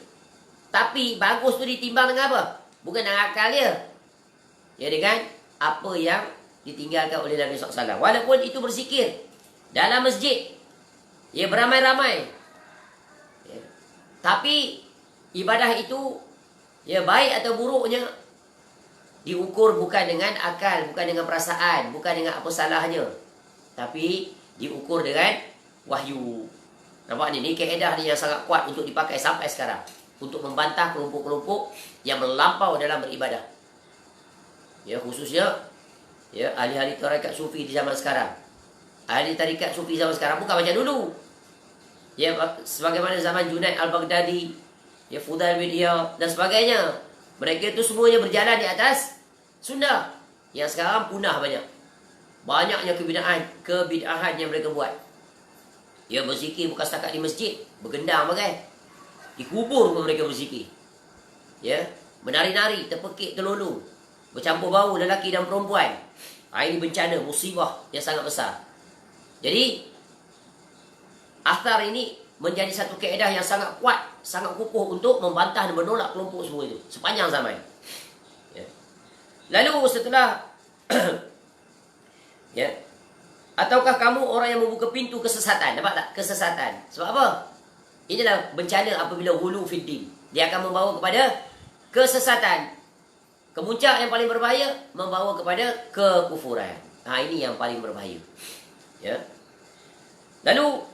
Tapi bagus tu ditimbang dengan apa? Bukan dengan akal dia. Ya, dengan apa yang ditinggalkan oleh Nabi SAW. Walaupun itu berzikir dalam masjid, ya, beramai-ramai. Ya. Tapi ibadah itu, ya, baik atau buruknya diukur bukan dengan akal, bukan dengan perasaan, bukan dengan apa salahnya. Tapi diukur dengan wahyu. Nampak ni kaedah ni yang sangat kuat untuk dipakai sampai sekarang. Untuk membantah kelompok-kelompok yang melampau dalam beribadah. Ya, khususnya, ya, ahli-ahli tarekat sufi di zaman sekarang. ahli tarikat sufi zaman sekarang bukan macam dulu. Ya, sebagaimana zaman Junaid Al-Baghdadi, ya, Fudail bin Iyad dan sebagainya. Mereka itu semuanya berjalan di atas sunnah. Yang sekarang punah banyak. Banyaknya kebid'ahan yang mereka buat. Ya, berzikir bukan setakat di masjid, bergendang bagai. Di kubur pun mereka berzikir. Ya, menari-nari, terpekik, terlolong. Bercampur bau lelaki dan perempuan. Ini bencana, musibah yang sangat besar. Jadi, athar ini menjadi satu kaedah yang sangat kuat, sangat kukuh untuk membantah dan menolak kelompok semua itu sepanjang zaman. Ya. Lalu setelah ya, ataukah kamu orang yang membuka pintu kesesatan? Nampak tak? Kesesatan. Sebab apa? Inilah bencana apabila hulu fiddin. Dia akan membawa kepada kesesatan. Kemuncak yang paling berbahaya membawa kepada kekufuran. Ini yang paling berbahaya. Ya. Lalu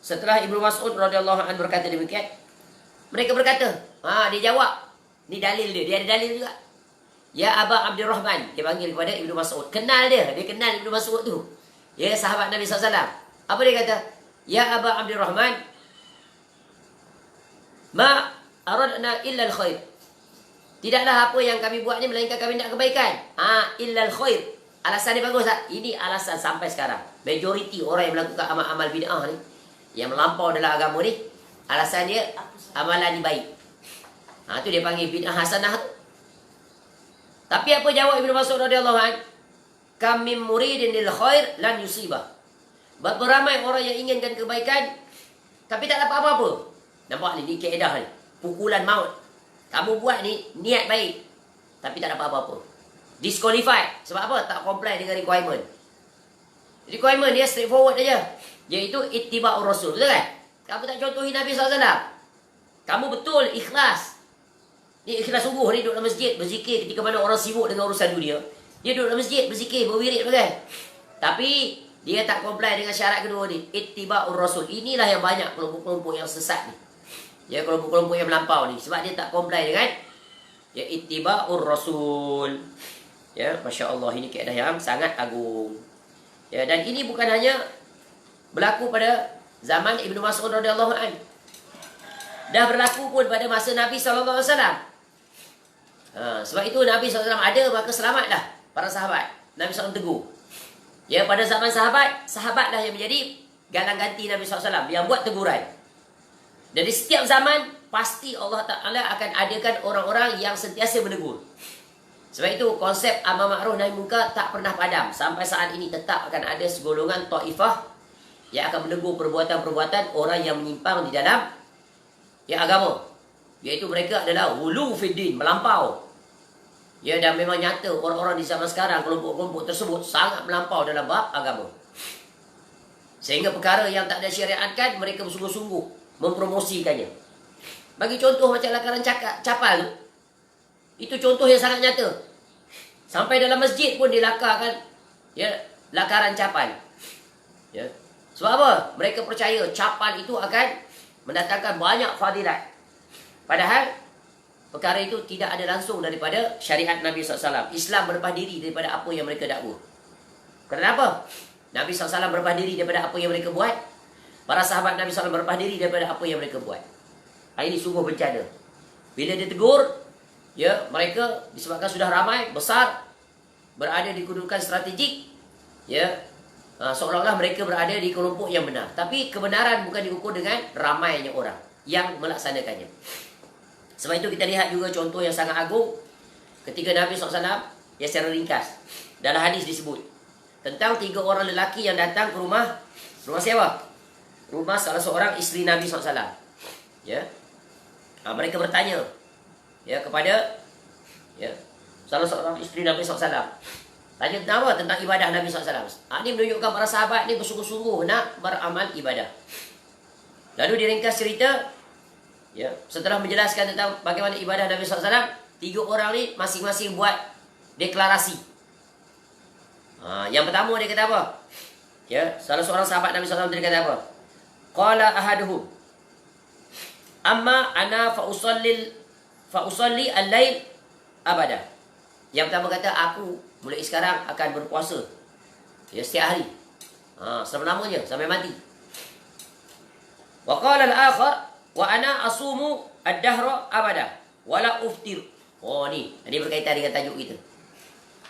setelah Ibnu Mas'ud radhiyallahu anhu berkata demikian, mereka berkata, dia jawab. Ni dalil dia. Dia ada dalil juga. Ya Aba Abdurrahman. Dia panggil kepada Ibnu Mas'ud. Kenal dia. Dia kenal Ibnu Mas'ud tu. Ya, sahabat Nabi SAW. Apa dia kata? Ya Aba Abdurrahman, ma aradna illa al-khair. Tidaklah apa yang kami buat ni melainkan kami nak kebaikan. Illa al-khair. Alasan dia bagus tak? Ini alasan sampai sekarang. Majoriti orang yang melakukan amal-amal bid'ah ni, yang melampau dalam agama ni, alasan dia amalan ni baik. Tu dia panggil bid'ah hasanah tu. Tapi apa jawab Ibnu Mas'ud radhiyallahu anhu? Kam min muridin lil khair lan yusibah. Beramai orang yang inginkan kebaikan tapi tak dapat apa-apa. Nampak ni kaedah ni. Pukulan maut. Kamu buat ni niat baik tapi tak dapat apa-apa. Disqualified. Sebab apa? Tak comply dengan requirement. Requirement dia straightforward aja. Iaitu ittiba'ur rasul. Betul kan? Kamu tak contohi Nabi SAW. Kamu betul ikhlas. Ni ikhlas sungguh ni duduk dalam masjid berzikir ketika mana orang sibuk dengan urusan dunia. Dia duduk dalam masjid berzikir, berwirid bagai. Tapi dia tak comply dengan syarat kedua ni, ittiba'ur rasul. Inilah yang banyak kelompok-kelompok yang sesat ni. Ya, kelompok-kelompok yang melampau ni sebab dia tak comply dengan ya ittiba'ur rasul. Ya, masya-Allah, ini kaedah yang sangat agung. Ya, dan ini bukan hanya berlaku pada zaman Ibnu Mas'ud radhiyallahu anhu. Dah berlaku pun pada masa Nabi sallallahu alaihi wasallam. Sebab itu Nabi SAW ada, maka selamatlah para sahabat. Nabi SAW tegur. Ya, pada zaman sahabatlah yang menjadi galang ganti Nabi SAW, yang buat teguran. Dan di setiap zaman, pasti Allah Ta'ala akan adakan orang-orang yang sentiasa menegur. Sebab itu konsep amar ma'ruf nahi munkar tak pernah padam. Sampai saat ini tetap akan ada segolongan taifah yang akan menegur perbuatan-perbuatan orang yang menyimpang di dalam agama. Iaitu mereka adalah hulu fiddin, melampau. Ya, dan memang nyata orang-orang di zaman sekarang, kelompok-kelompok tersebut sangat melampau dalam bab agama. Sehingga perkara yang tak ada syariatkan, mereka bersungguh-sungguh mempromosikannya. Bagi contoh macam lakaran capal tu, itu contoh yang sangat nyata. Sampai dalam masjid pun dilakarkan ya, lakaran capal. Ya. Sebab apa? Mereka percaya capal itu akan mendatangkan banyak fadilat. Padahal perkara itu tidak ada langsung daripada syariat Nabi SAW. Islam berlepas diri daripada apa yang mereka dakwa. Kenapa? Nabi SAW berlepas diri daripada apa yang mereka buat. Para sahabat Nabi SAW berlepas diri daripada apa yang mereka buat. Ini sungguh bencana. Bila dia tegur, ya, mereka disebabkan sudah ramai, besar, berada di kedudukan strategik, ya, seolah-olah mereka berada di kelompok yang benar. Tapi kebenaran bukan diukur dengan ramainya orang yang melaksanakannya. Sebab itu kita lihat juga contoh yang sangat agung ketika Nabi SAW, ya, secara ringkas dalam hadis disebut tentang 3 orang lelaki yang datang ke rumah siapa? Rumah salah seorang isteri Nabi SAW. Ya, mereka bertanya ya kepada ya salah seorang isteri Nabi SAW. Tanya tentang apa? Tentang ibadah Nabi SAW. Ini menunjukkan para sahabat ni bersungguh-sungguh nak beramal ibadah. Lalu diringkas cerita. Ya, setelah menjelaskan tentang bagaimana ibadah Nabi SAW, 3 orang ni masing-masing buat deklarasi. Yang pertama dia kata apa? Ya, salah seorang sahabat Nabi SAW dia kata apa? Qala ahaduhum, amma ana fa usalli al-lail abada. Yang pertama kata, aku mulai sekarang akan berpuasa ya, setiap hari. Selama-lamanya sampai mati. Wa qala al-akhar wa ana asumu ad-dahra abada wala uftir. Oh ni, ini berkaitan dengan tajuk kita.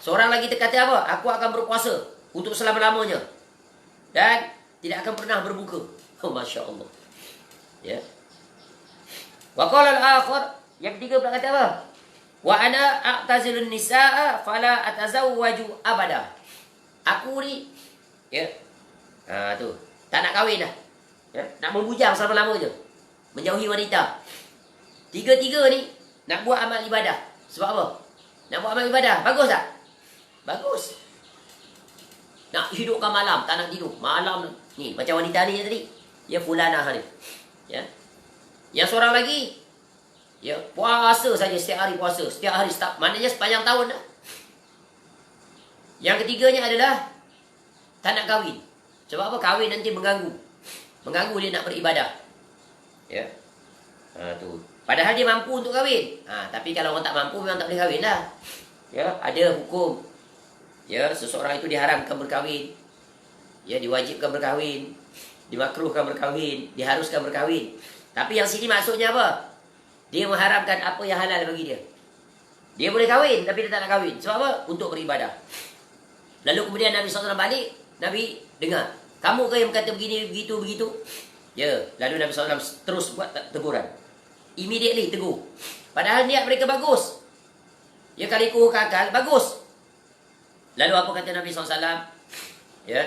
Seorang lagi kata apa? Aku akan berpuasa untuk selama-lamanya dan tidak akan pernah berbuka. Oh, Masya Allah. Ya. Wa qala al-akhar, yang ketiga pula kata apa? Wa ana a'tazilun nisaa fala atazawwaju abada. Aku ni ya. Tu, tak nak kahwin dah. Ya, nak membujang selama-lamanya. Menjauhi wanita. Tiga-tiga ni nak buat amal ibadah. Sebab apa? Nak buat amal ibadah, bagus tak? Bagus. Nak hidupkan malam, tak nak tidur. Malam ni macam wanita ni tadi. Ya fulanah ni. Ya. Yang seorang lagi ya, puasa saja setiap hari puasa, setiap hari maknanya sepanjang tahun dah. Yang ketiganya adalah tak nak kahwin. Sebab apa? Kahwin nanti mengganggu. Mengganggu dia nak beribadah. Ya. Tu. Padahal dia mampu untuk kahwin. Tapi kalau orang tak mampu memang tak boleh kahwin lah. Ya, ada hukum. Ya, seseorang itu diharamkan berkahwin. Ya, diwajibkan berkahwin, dimakruhkan berkahwin, diharuskan berkahwin. Tapi yang sini maksudnya apa? Dia mengharamkan apa yang halal bagi dia. Dia boleh kahwin tapi dia tak nak kahwin. Sebab apa? Untuk beribadah. Lalu kemudian Nabi SAW balik, Nabi dengar, kamu ke yang kata begini, begitu, begitu? Ya, lalu Nabi SAW terus buat teguran. Immediately tegur. Padahal niat mereka bagus. Ya, kalau ikut akal, bagus. Lalu apa kata Nabi SAW? Ya.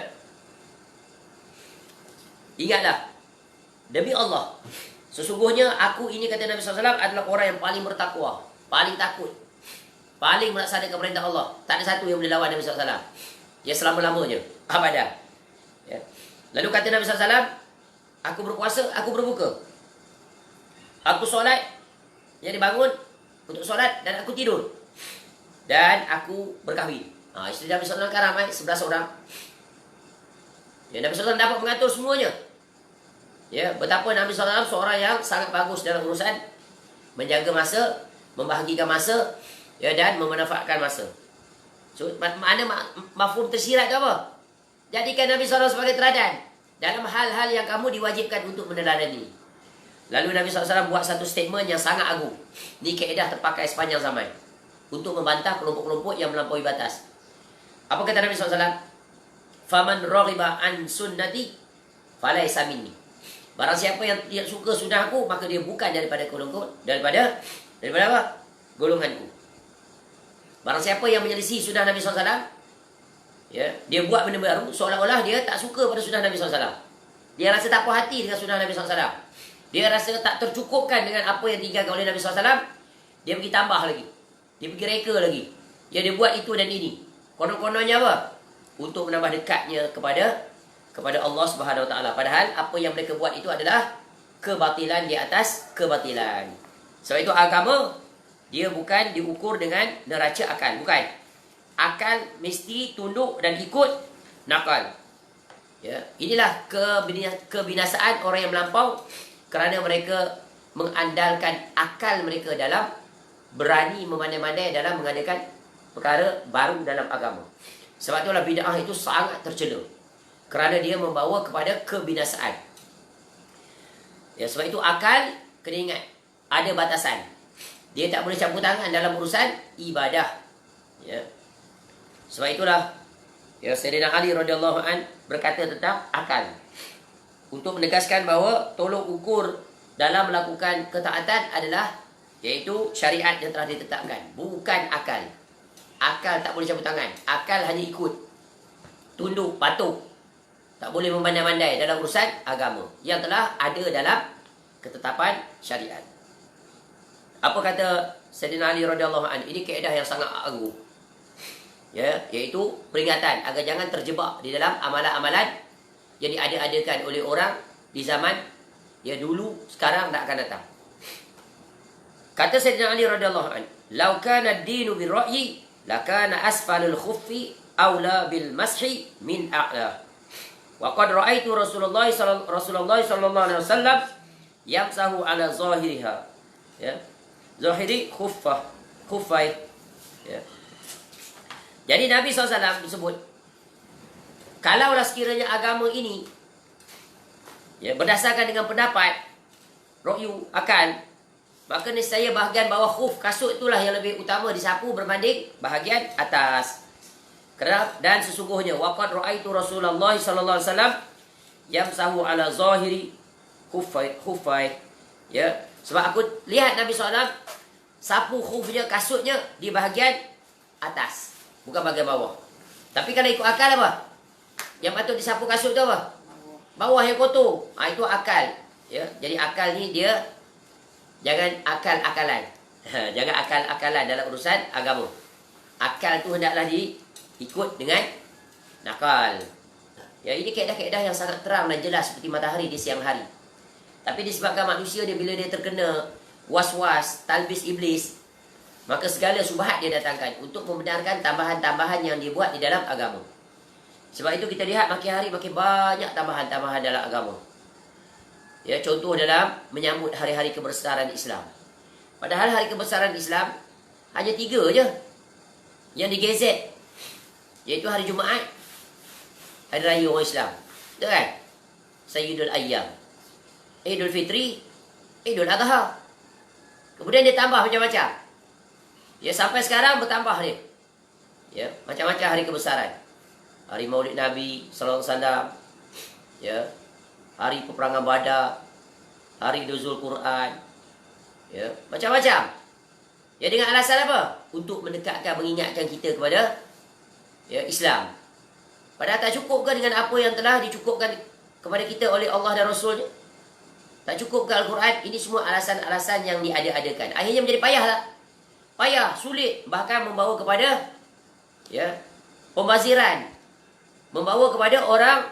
Ingatlah, demi Allah, sesungguhnya aku ini, kata Nabi SAW, adalah orang yang paling bertakwa, paling takut, paling melaksanakan perintah Allah. Tak ada satu yang boleh lawan Nabi SAW. Ya, selama-lamanya, abadah. Ya. Lalu kata Nabi SAW, aku berpuasa, aku berbuka. Aku solat, jadi bangun untuk solat dan aku tidur. Dan aku berkahwin. Isteri Nabi SAW kan ramai, 11 orang. Ya, Nabi SAW dapat mengatur semuanya. Ya, betapa Nabi SAW seorang yang sangat bagus dalam urusan menjaga masa, membahagikan masa, ya, dan memanfaatkan masa. So, mana mafhum tersirat ke apa? Jadikan Nabi SAW sebagai teladan dalam hal-hal yang kamu diwajibkan untuk meneladani. Lalu Nabi SAW buat satu statement yang sangat agung. Ini kaedah terpakai sepanjang zaman untuk membantah kelompok-kelompok yang melampaui batas. Apa kata Nabi SAW? Faman raghiba an sunnati falaysa minni. Barang siapa yang tidak suka sunnah aku, maka dia bukan daripada daripada apa? Golonganku. Barang siapa yang menyelisih sunnah Nabi SAW, ya, dia buat benda baru, seolah-olah dia tak suka pada sunnah Nabi SAW. Dia rasa tak puas hati dengan sunnah Nabi SAW. Dia rasa tak tercukupkan dengan apa yang ditinggalkan oleh Nabi SAW. Dia pergi tambah lagi. Dia pergi reka lagi. Ya, dia buat itu dan ini. Konon-kononnya apa? Untuk menambah dekatnya kepada Allah Subhanahu Wa Taala. Padahal apa yang mereka buat itu adalah kebatilan di atas kebatilan. Sebab itu agama dia bukan diukur dengan neraca akal, bukan. Akal mesti tunduk dan ikut nakal. Ya, inilah kebinasaan orang yang melampau kerana mereka mengandalkan akal mereka dalam berani memandai-mandai dalam mengadakan perkara baru dalam agama. Sebab itulah bid'ah itu sangat tercela kerana dia membawa kepada kebinasaan. Ya, sebab itu akal kena ingat ada batasan. Dia tak boleh campur tangan dalam urusan ibadah. Ya. Sebab itulah ya, Sayyidina Ali radhiyallahu an berkata tentang akal untuk menegaskan bahawa tolok ukur dalam melakukan ketaatan adalah iaitu syariat yang telah ditetapkan, bukan akal. Akal tak boleh campur tangan. Akal hanya ikut, tunduk, patuh. Tak boleh memandai-mandai dalam urusan agama yang telah ada dalam ketetapan syariat. Apa kata Sayyidina Ali radhiyallahu anhu? Ini kaedah yang sangat agung. Ya, iaitu peringatan agar jangan terjebak di dalam amalan-amalan yang diada-adakan oleh orang di zaman ya dulu, sekarang tak akan datang. Kata Sayyidina Ali radhiyallahu anhu, "Lau kana ad-dinu bir-ra'yi, lakana asfalul khuffi aula bil mashi min a'la." Wa qad ra'aitu Rasulullah sallallahu alaihi wasallam yamsahu ala zahiriha. Ya. Zahiri khuffai. Ya. Jadi Nabi SAW disebut Kalaulah sekiranya agama ini berdasarkan dengan pendapat ra'yu akal, maka nescaya bahagian bawah khuf kasut itulah yang lebih utama disapu berbanding bahagian atas. Dan sesungguhnya waqad ra'aitu Rasulullah sallallahu alaihi wasallam yamsahu ala zahiri khuffai. Sebab aku lihat Nabi SAW sapu khufnya, kasutnya di bahagian atas, bukan bahagian bawah. Tapi kalau ikut akal apa? Yang patut disapu kasut tu apa? Bawah yang kotor. Itu akal. Jadi akal ni dia jangan akal-akalan. Jangan akal-akalan dalam urusan agama. Akal tu hendaklah diikut dengan nakal. Ini kaedah-kaedah yang sangat terang dan jelas seperti matahari di siang hari. Tapi disebabkan manusia dia bila dia terkena was-was, talbis iblis, maka segala subhat dia datangkan untuk membenarkan tambahan-tambahan yang dia buat di dalam agama. Sebab itu kita lihat makin hari makin banyak tambahan-tambahan dalam agama. Contoh dalam menyambut hari-hari kebesaran Islam. Padahal hari kebesaran Islam hanya 3 je yang digezet, iaitu hari Jumaat, hari raya orang Islam, betul kan? Sayyidul Ayyam, Idul Fitri, Idul Adha. Kemudian dia tambah macam-macam. Sampai sekarang bertambah dia. Macam-macam hari kebesaran. Hari Maulid Nabi sallallahu alaihi wasallam. Hari peperangan Badar, hari nuzul Quran. Macam-macam. Dengan alasan apa? Untuk mendekatkan, mengingatkan kita kepada Islam. Padahal tak cukup ke dengan apa yang telah dicukupkan kepada kita oleh Allah dan Rasulnya? Tak cukup ke Al-Quran? Ini semua alasan-alasan yang diada-adakan. Akhirnya menjadi payah lah. Payah, sulit. Bahkan membawa kepada pembaziran. Membawa kepada orang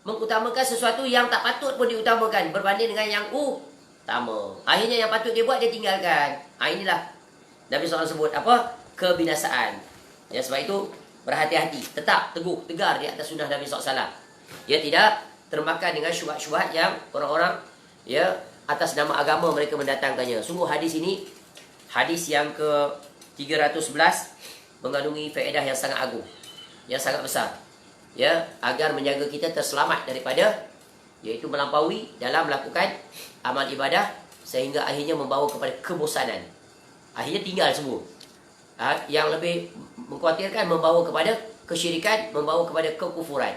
mengutamakan sesuatu yang tak patut pun diutamakan berbanding dengan yang utama. Akhirnya yang patut dia buat, dia tinggalkan. Inilah Nabi SAW sebut apa? Kebinasaan. Sebab itu berhati-hati. Tetap teguh, tegar di atas sunnah Nabi SAW. Tidak termakan dengan syubhat-syubhat yang orang-orang atas nama agama mereka mendatangkannya. Sungguh hadis ini, hadis yang ke-311, mengandungi faedah yang sangat agung, yang sangat besar, agar menjaga kita terselamat daripada, iaitu melampaui dalam melakukan amal ibadah sehingga akhirnya membawa kepada kebosanan. Akhirnya tinggal semua. Yang lebih mengkhawatirkan membawa kepada kesyirikan, membawa kepada kekufuran,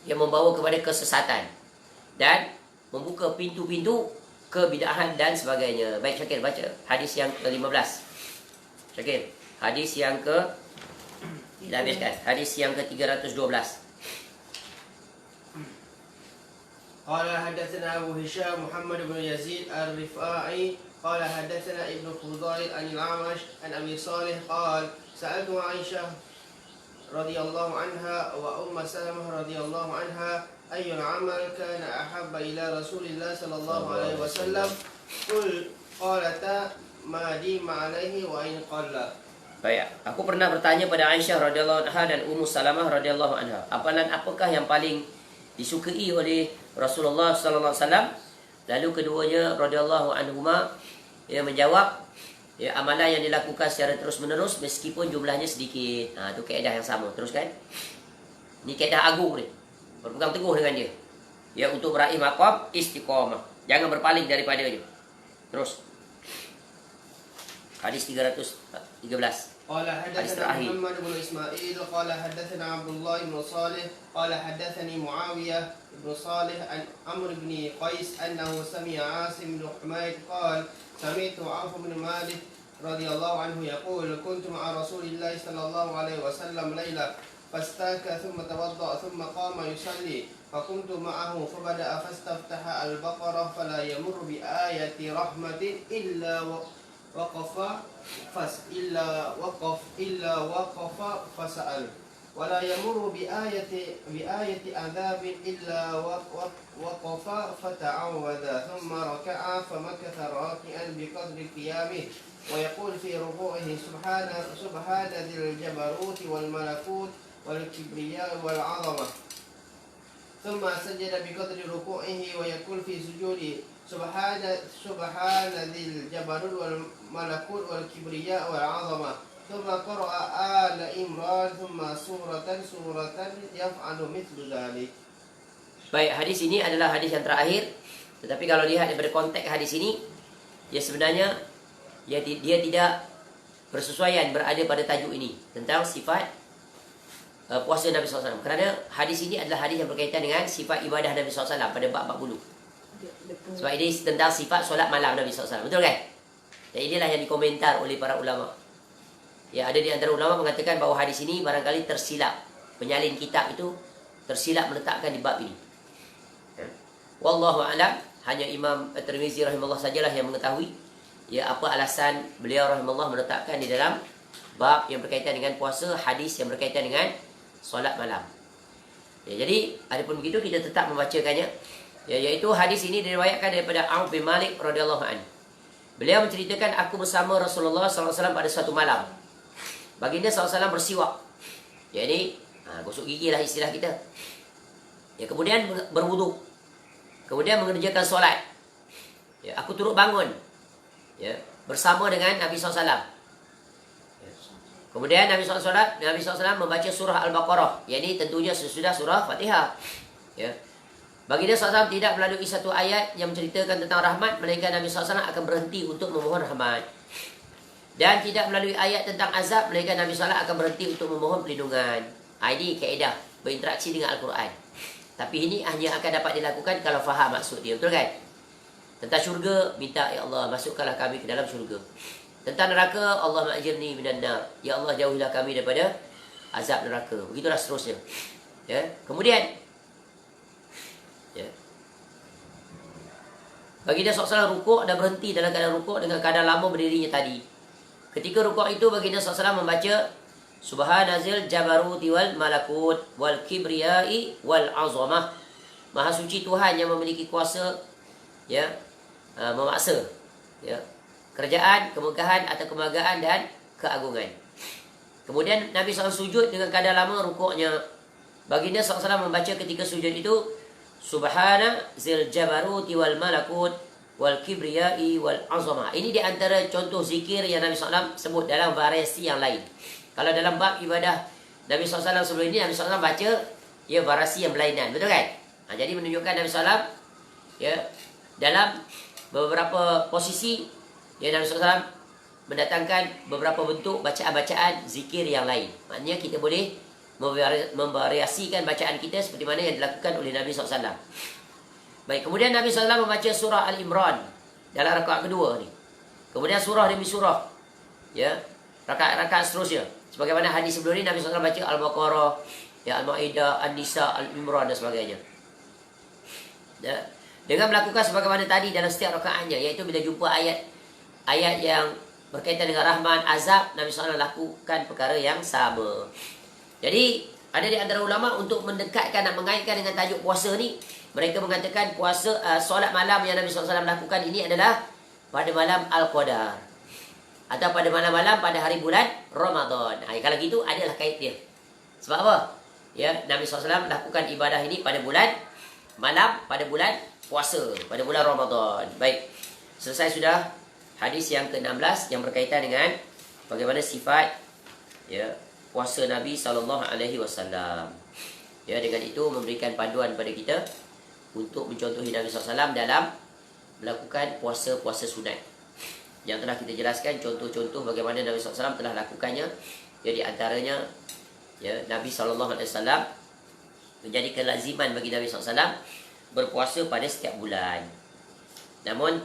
yang membawa kepada kesesatan, dan membuka pintu-pintu kebidahan dan sebagainya. Baik, Syakir baca hadis yang ke-15. Syakir, hadis yang kita habiskan. Hadis yang ke-312. Qala hadatsana Abu Hisham Muhammad bin Yazid Al-Rifa'i qala hadatsana Ibnu Fudail an al-Amash an Abi Salih qala sa'altu Aisyah radhiyallahu anha wa Salamah radhiyallahu anha ayyul amal kana ahabba ila Rasulillah sallallahu alaihi wasallam qalata ma dima alaihi wa in qalla. Baik, aku pernah bertanya pada Aisyah radhiyallahu anha dan Salamah radhiyallahu anha, apakah yang paling disukai oleh Rasulullah sallallahu alaihi wasallam? Lalu keduanya radhiyallahu anhuma menjawab, amalan yang dilakukan secara terus-menerus meskipun jumlahnya sedikit. Itu kaedah yang sama. Teruskan. Ini kaedah agung ni. Berpegang teguh dengan dia. Untuk meraih maqam istiqamah. Jangan berpaling daripadanya. Terus. Hadis 313. قال حدثنا محمد بن إسماعيل قال حدثنا عبد الله بن صالح قال حدثني معاوية بن صالح عن عمرو بن قيس أنه سمع عاصم بن حميد قال سمعت عوف بن مالك رضي الله عنه يقول كنت مع رسول الله صلى الله عليه وسلم ليلة فاستاك ثم توضأ ثم قام يصلي فقمت معه فبدأ فاستفتح البقرة فلا يمر بآية رحمة إلا وقف فسأل ولا يمر بآية عذاب إلا وقف فتعوذ ثم ركع فمكث راكعا بقدر قيامه ويقول في ركوعه سبحان ذي الجبروت والملكوت والكبرياء والعظمة ثم سجد بقدر ركوعه ويقول في سجوده سبحان ذي الجبروت والملكوت والكبرياء والعظمة ثم قرأ آل عمران ثم سورة يفعل مثل ذلك. Baik, hadis ini adalah hadis yang terakhir. Tetapi kalau lihat daripada konteks hadis ini, ya sebenarnya dia tidak bersesuaian berada pada tajuk ini tentang sifat puasa Nabi SAW. Kerana hadis ini adalah hadis yang berkaitan dengan sifat ibadah Nabi SAW pada bab 40. Sebab ini tentang sifat solat malam Nabi SAW. Betul kan? Dan inilah yang dikomentar oleh para ulama. Ya, ada di antara ulama mengatakan bahawa hadis ini barangkali tersilap. Penyalin kitab itu tersilap meletakkan di bab ini. Wallahu a'lam, hanya Imam At-Tirmizi rahimahullah sajalah yang mengetahui ya apa alasan beliau rahimahullah meletakkan di dalam bab yang berkaitan dengan puasa hadis yang berkaitan dengan solat malam. Ya, jadi adapun begitu kita tetap membacakannya. Ya, iaitu hadis ini diriwayatkan daripada Auf bin Malik radhiyallahu anhu. Beliau menceritakan, aku bersama Rasulullah SAW pada suatu malam. Baginda SAW bersiwak. Jadi gosok gigi lah istilah kita. Ya, kemudian berwuduk. Kemudian mengerjakan solat. Ya, aku turut bangun. Ya, bersama dengan Nabi SAW. Ya. Kemudian Nabi SAW membaca surah Al-Baqarah. Yang ini tentunya sesudah surah Fatihah. Ya. Baginda SAW tidak melalui satu ayat yang menceritakan tentang rahmat, melainkan Nabi SAW akan berhenti untuk memohon rahmat. Dan tidak melalui ayat tentang azab, melainkan Nabi SAW akan berhenti untuk memohon perlindungan. Ini kaedah berinteraksi dengan Al-Quran. Tapi ini hanya akan dapat dilakukan kalau faham maksud dia. Betul kan? Tentang syurga, minta, ya Allah, masukkanlah kami ke dalam syurga. Tentang neraka, Allah ma'ajirni minan nar. Ya Allah, jauhilah kami daripada azab neraka. Begitulah seterusnya. Ya. Kemudian, ya, Baginda SAW rukuk dan berhenti dalam keadaan rukuk dengan keadaan lama berdirinya tadi. Ketika rukuk itu, Baginda SAW membaca Subhanazil jabaruti wal malakut wal kibriyai wal azamah. Maha suci Tuhan yang memiliki kuasa, ya, memaksa, ya, kerajaan, kemegahan atau kemagaan dan keagungan. Kemudian Nabi SAW sujud dengan keadaan lama rukuknya. Baginda SAW membaca ketika sujud itu Subhana zil jabaruti wal malakut wal kibriyai wal azamah. Ini di antara contoh zikir yang Nabi SAW sebut dalam variasi yang lain. Kalau dalam bab ibadah Nabi SAW sebelum ini, Nabi SAW baca ya variasi yang berlainan. Betul kan? Jadi menunjukkan Nabi SAW ya dalam beberapa posisi ya Nabi SAW mendatangkan beberapa bentuk bacaan-bacaan zikir yang lain. Maknanya kita boleh memvariasikan bacaan kita seperti mana yang dilakukan oleh Nabi SAW. Baik, kemudian Nabi SAW membaca surah Al-Imran dalam rakaat kedua ni. Kemudian surah demi surah, ya, rakaat-rakaat seterusnya. Sebagaimana hadis sebelum ini Nabi SAW baca Al-Baqarah, ya, Al-Ma'idah, An-Nisa, Al-Imran dan sebagainya. Ya. Dengan melakukan sebagaimana tadi dalam setiap rakaatnya, iaitu bila jumpa ayat yang berkaitan dengan rahman, azab, Nabi SAW lakukan perkara yang sama. Jadi ada di antara ulama untuk mendekatkan dan mengaitkan dengan tajuk puasa ni, mereka mengatakan puasa solat malam yang Nabi SAW lakukan ini adalah pada malam Al-Qadar atau pada malam-malam pada hari bulan Ramadan. Kalau gitu adalah kait dia. Sebab apa? Ya, Nabi SAW lakukan ibadah ini pada bulan malam, pada bulan puasa, pada bulan Ramadan. Baik, selesai sudah hadis yang ke-16 yang berkaitan dengan bagaimana sifat ya puasa Nabi SAW. Ya, dengan itu memberikan panduan pada kita untuk mencontohi Nabi SAW dalam melakukan puasa-puasa sunat. Yang telah kita jelaskan contoh-contoh bagaimana Nabi SAW telah lakukannya. Jadi antaranya ya, Nabi SAW menjadi kelaziman bagi Nabi SAW berpuasa pada setiap bulan. Namun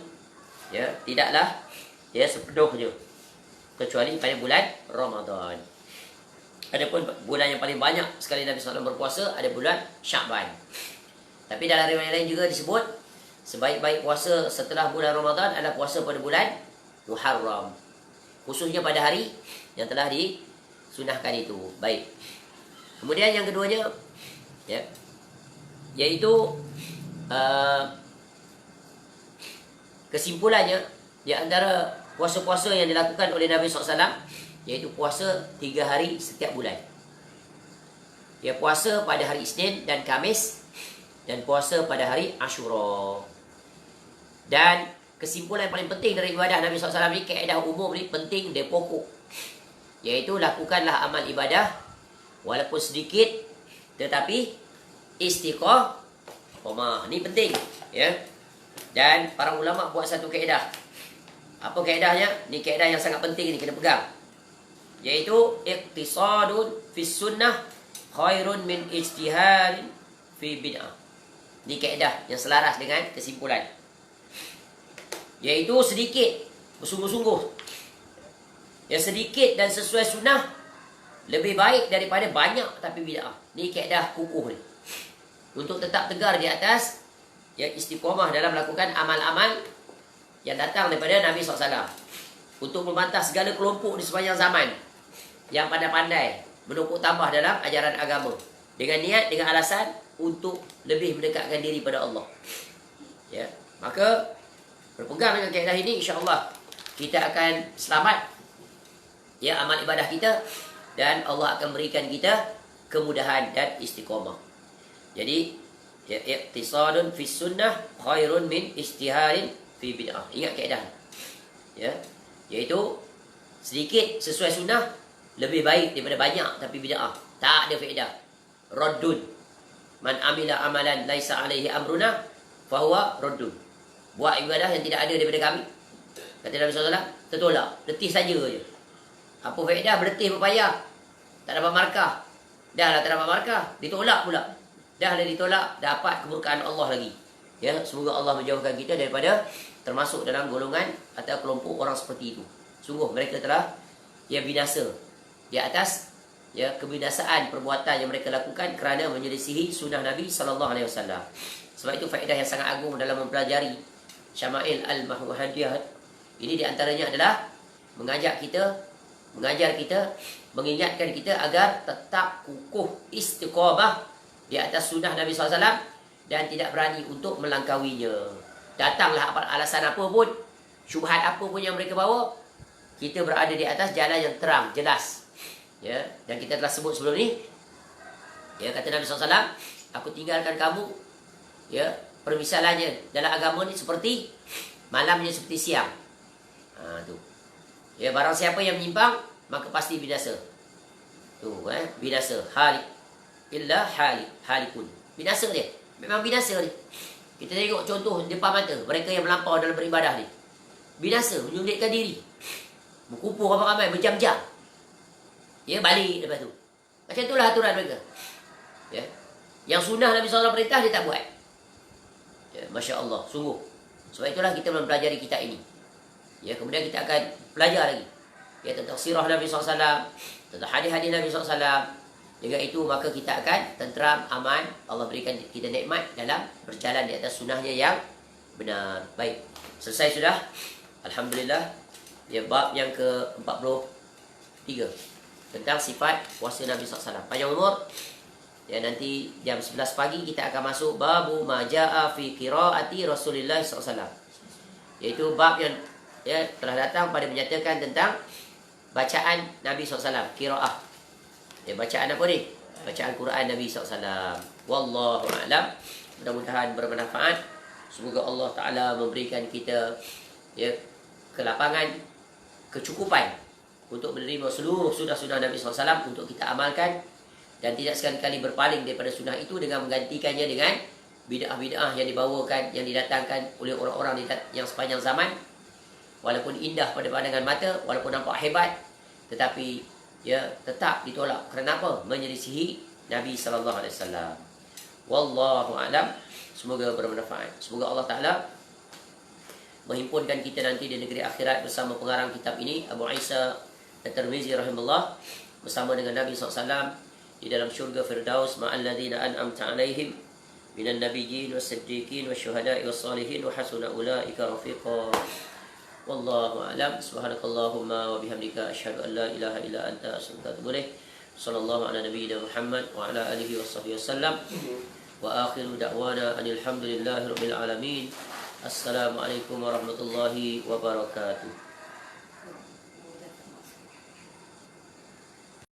ya tidaklah ya sepenuhnya, kecuali pada bulan Ramadan. Adapun bulan yang paling banyak sekali Nabi SAW berpuasa ada bulan Sya'ban. Tapi dalam riwayat lain juga disebut sebaik-baik puasa setelah bulan Ramadan adalah puasa pada bulan Muharram, khususnya pada hari yang telah disunahkan itu. Baik. Kemudian yang keduanya ya, yaitu kesimpulannya di antara puasa-puasa yang dilakukan oleh Nabi SAW, yaitu puasa 3 hari setiap bulan. Ya, puasa pada hari Isnin dan Khamis, dan puasa pada hari Ashura. Dan kesimpulan yang paling penting dari ibadah Nabi SAW ni, kaedah umum ni penting, dia pokok, Iaitu lakukanlah amal ibadah walaupun sedikit tetapi istiqamah. Ini penting, ya. Dan para ulama buat satu kaedah. Apa kaedahnya? Ini kaedah yang sangat penting, ni kena pegang. Iaitu iqtisadun fis sunnah khairun min ijtihadin fi bid'ah. Ini kaedah yang selaras dengan kesimpulan. Iaitu sedikit bersungguh-sungguh. Yang sedikit dan sesuai sunnah lebih baik daripada banyak tapi bid'ah. Ini kaedah kukuh ni. Untuk tetap tegar di atas yang istiqamah dalam melakukan amal-amal yang datang daripada Nabi SAW. Untuk membantah segala kelompok di sepanjang zaman yang pandai-pandai menukuk tambah dalam ajaran agama. Dengan niat, dengan alasan untuk lebih mendekatkan diri pada Allah. Ya, maka berpegang dengan kaedah ini, insya-Allah kita akan selamat, ya, amal ibadah kita, dan Allah akan berikan kita kemudahan dan istiqamah. Jadi, ya, iqtisadun fis sunnah khairun min ijtihadin fi bid'ah. Ingat kaedah, ya, iaitu sedikit sesuai sunnah lebih baik daripada banyak tapi bid'ah. Tak ada faedah. Raddun. Man amila amalan laisa alaihi amruna fahuwa raddun. Buat ibadah yang tidak ada daripada kami, kata Nabi SAW, tertolak. Letih saja je. Apa faedah berletih berpayah, tak dapat markah. Dah lah tak dapat markah, ditolak pula. Dah lah ditolak, dapat kemurkaan Allah lagi. Ya, semoga Allah menjauhkan kita daripada termasuk dalam golongan atau kelompok orang seperti itu. Sungguh mereka telah binasa di atas, ya, kebinasaan perbuatan yang mereka lakukan kerana menyelisihi sunnah Nabi SAW. Sebab itu faedah yang sangat agung dalam mempelajari Syama'il Al-Muhammadiyah ini diantaranya adalah mengajar kita, mengingatkan kita agar tetap kukuh istiqamah di atas sunnah Nabi SAW dan tidak berani untuk melangkawinya. Datanglah alasan apa pun, syubhat apa pun yang mereka bawa, kita berada di atas jalan yang terang, jelas. Ya, dan kita telah sebut sebelum ni, ya, kata Nabi SAW, aku tinggalkan kamu, ya, permisalannya dalam agama ni seperti malamnya seperti siang. Tu. Ya, barang siapa yang menyimpang maka pasti binasa. Tu, binasa. Halik illa halikun. Binasa dia. Memang binasa dia. Kita tengok contoh depan mata mereka yang melampau dalam beribadah ni. Binasa, menyulitkan diri. Berkumpul ramai-ramai berjam-jam. Ya, balik lepas tu. Macam itulah aturan mereka. Ya. Yang sunnah Nabi SAW perintah dia tak buat. Ya, Masya Allah, sungguh. Sebab itulah kita mempelajari kitab ini. Ya, kemudian kita akan belajar lagi, ya, tentang sirah Nabi SAW, tentang hadis-hadis Nabi SAW. Dengan itu maka kita akan tenteram, aman. Allah berikan kita nikmat dalam berjalan di atas sunnahnya yang benar. Baik, selesai sudah. Alhamdulillah. Ya, bab yang ke-43 tentang sifat puasa Nabi SAW. Panjang umur. Ya, nanti jam 11 pagi kita akan masuk babu maja'a fi qiraati Rasulullah SAW. Iaitu bab yang, ya, telah datang pada menyatakan tentang bacaan Nabi SAW, qiraah. Ya, bacaan apa ni? Bacaan Quran Nabi SAW. Wallahu a'lam. Mudah-mudahan bermanfaat. Semoga Allah Ta'ala memberikan kita, ya, kelapangan, kecukupan untuk menerima seluruh sunnah-sunnah Nabi SAW untuk kita amalkan, dan tidak sekali-kali berpaling daripada sunnah itu dengan menggantikannya dengan bid'ah-bid'ah yang dibawakan, yang didatangkan oleh orang-orang yang sepanjang zaman. Walaupun indah pada pandangan mata, walaupun nampak hebat, tetapi, ya, tetap ditolak. Kerana apa? Menyelisihi Nabi SAW. Wallahu a'lam. Semoga bermanfaat. Semoga Allah Ta'ala menghimpunkan kita nanti di negeri akhirat bersama pengarang kitab ini, Abu Isa At-Tirmizi rahimahullah, bersama dengan Nabi SAW di dalam syurga Firdaus ma'al ladzina an'amta 'alaihim minan nabiyyin was-siddiqin wasyuhada'i was-salihin wa hasuna ulaika rafiqa. Wallahu a'lam. Subhanakallahumma wa bihamdika asyhadu an la ilaha illa anta astaghfiruka wa atubu ilaik. Sallallahu ala nabiyyina Muhammad wa ala alihi washabbihi wasallam. Wa akhiru da'wana alhamdulillahi rabbil alamin. Assalamualaikum warahmatullahi wabarakatuh.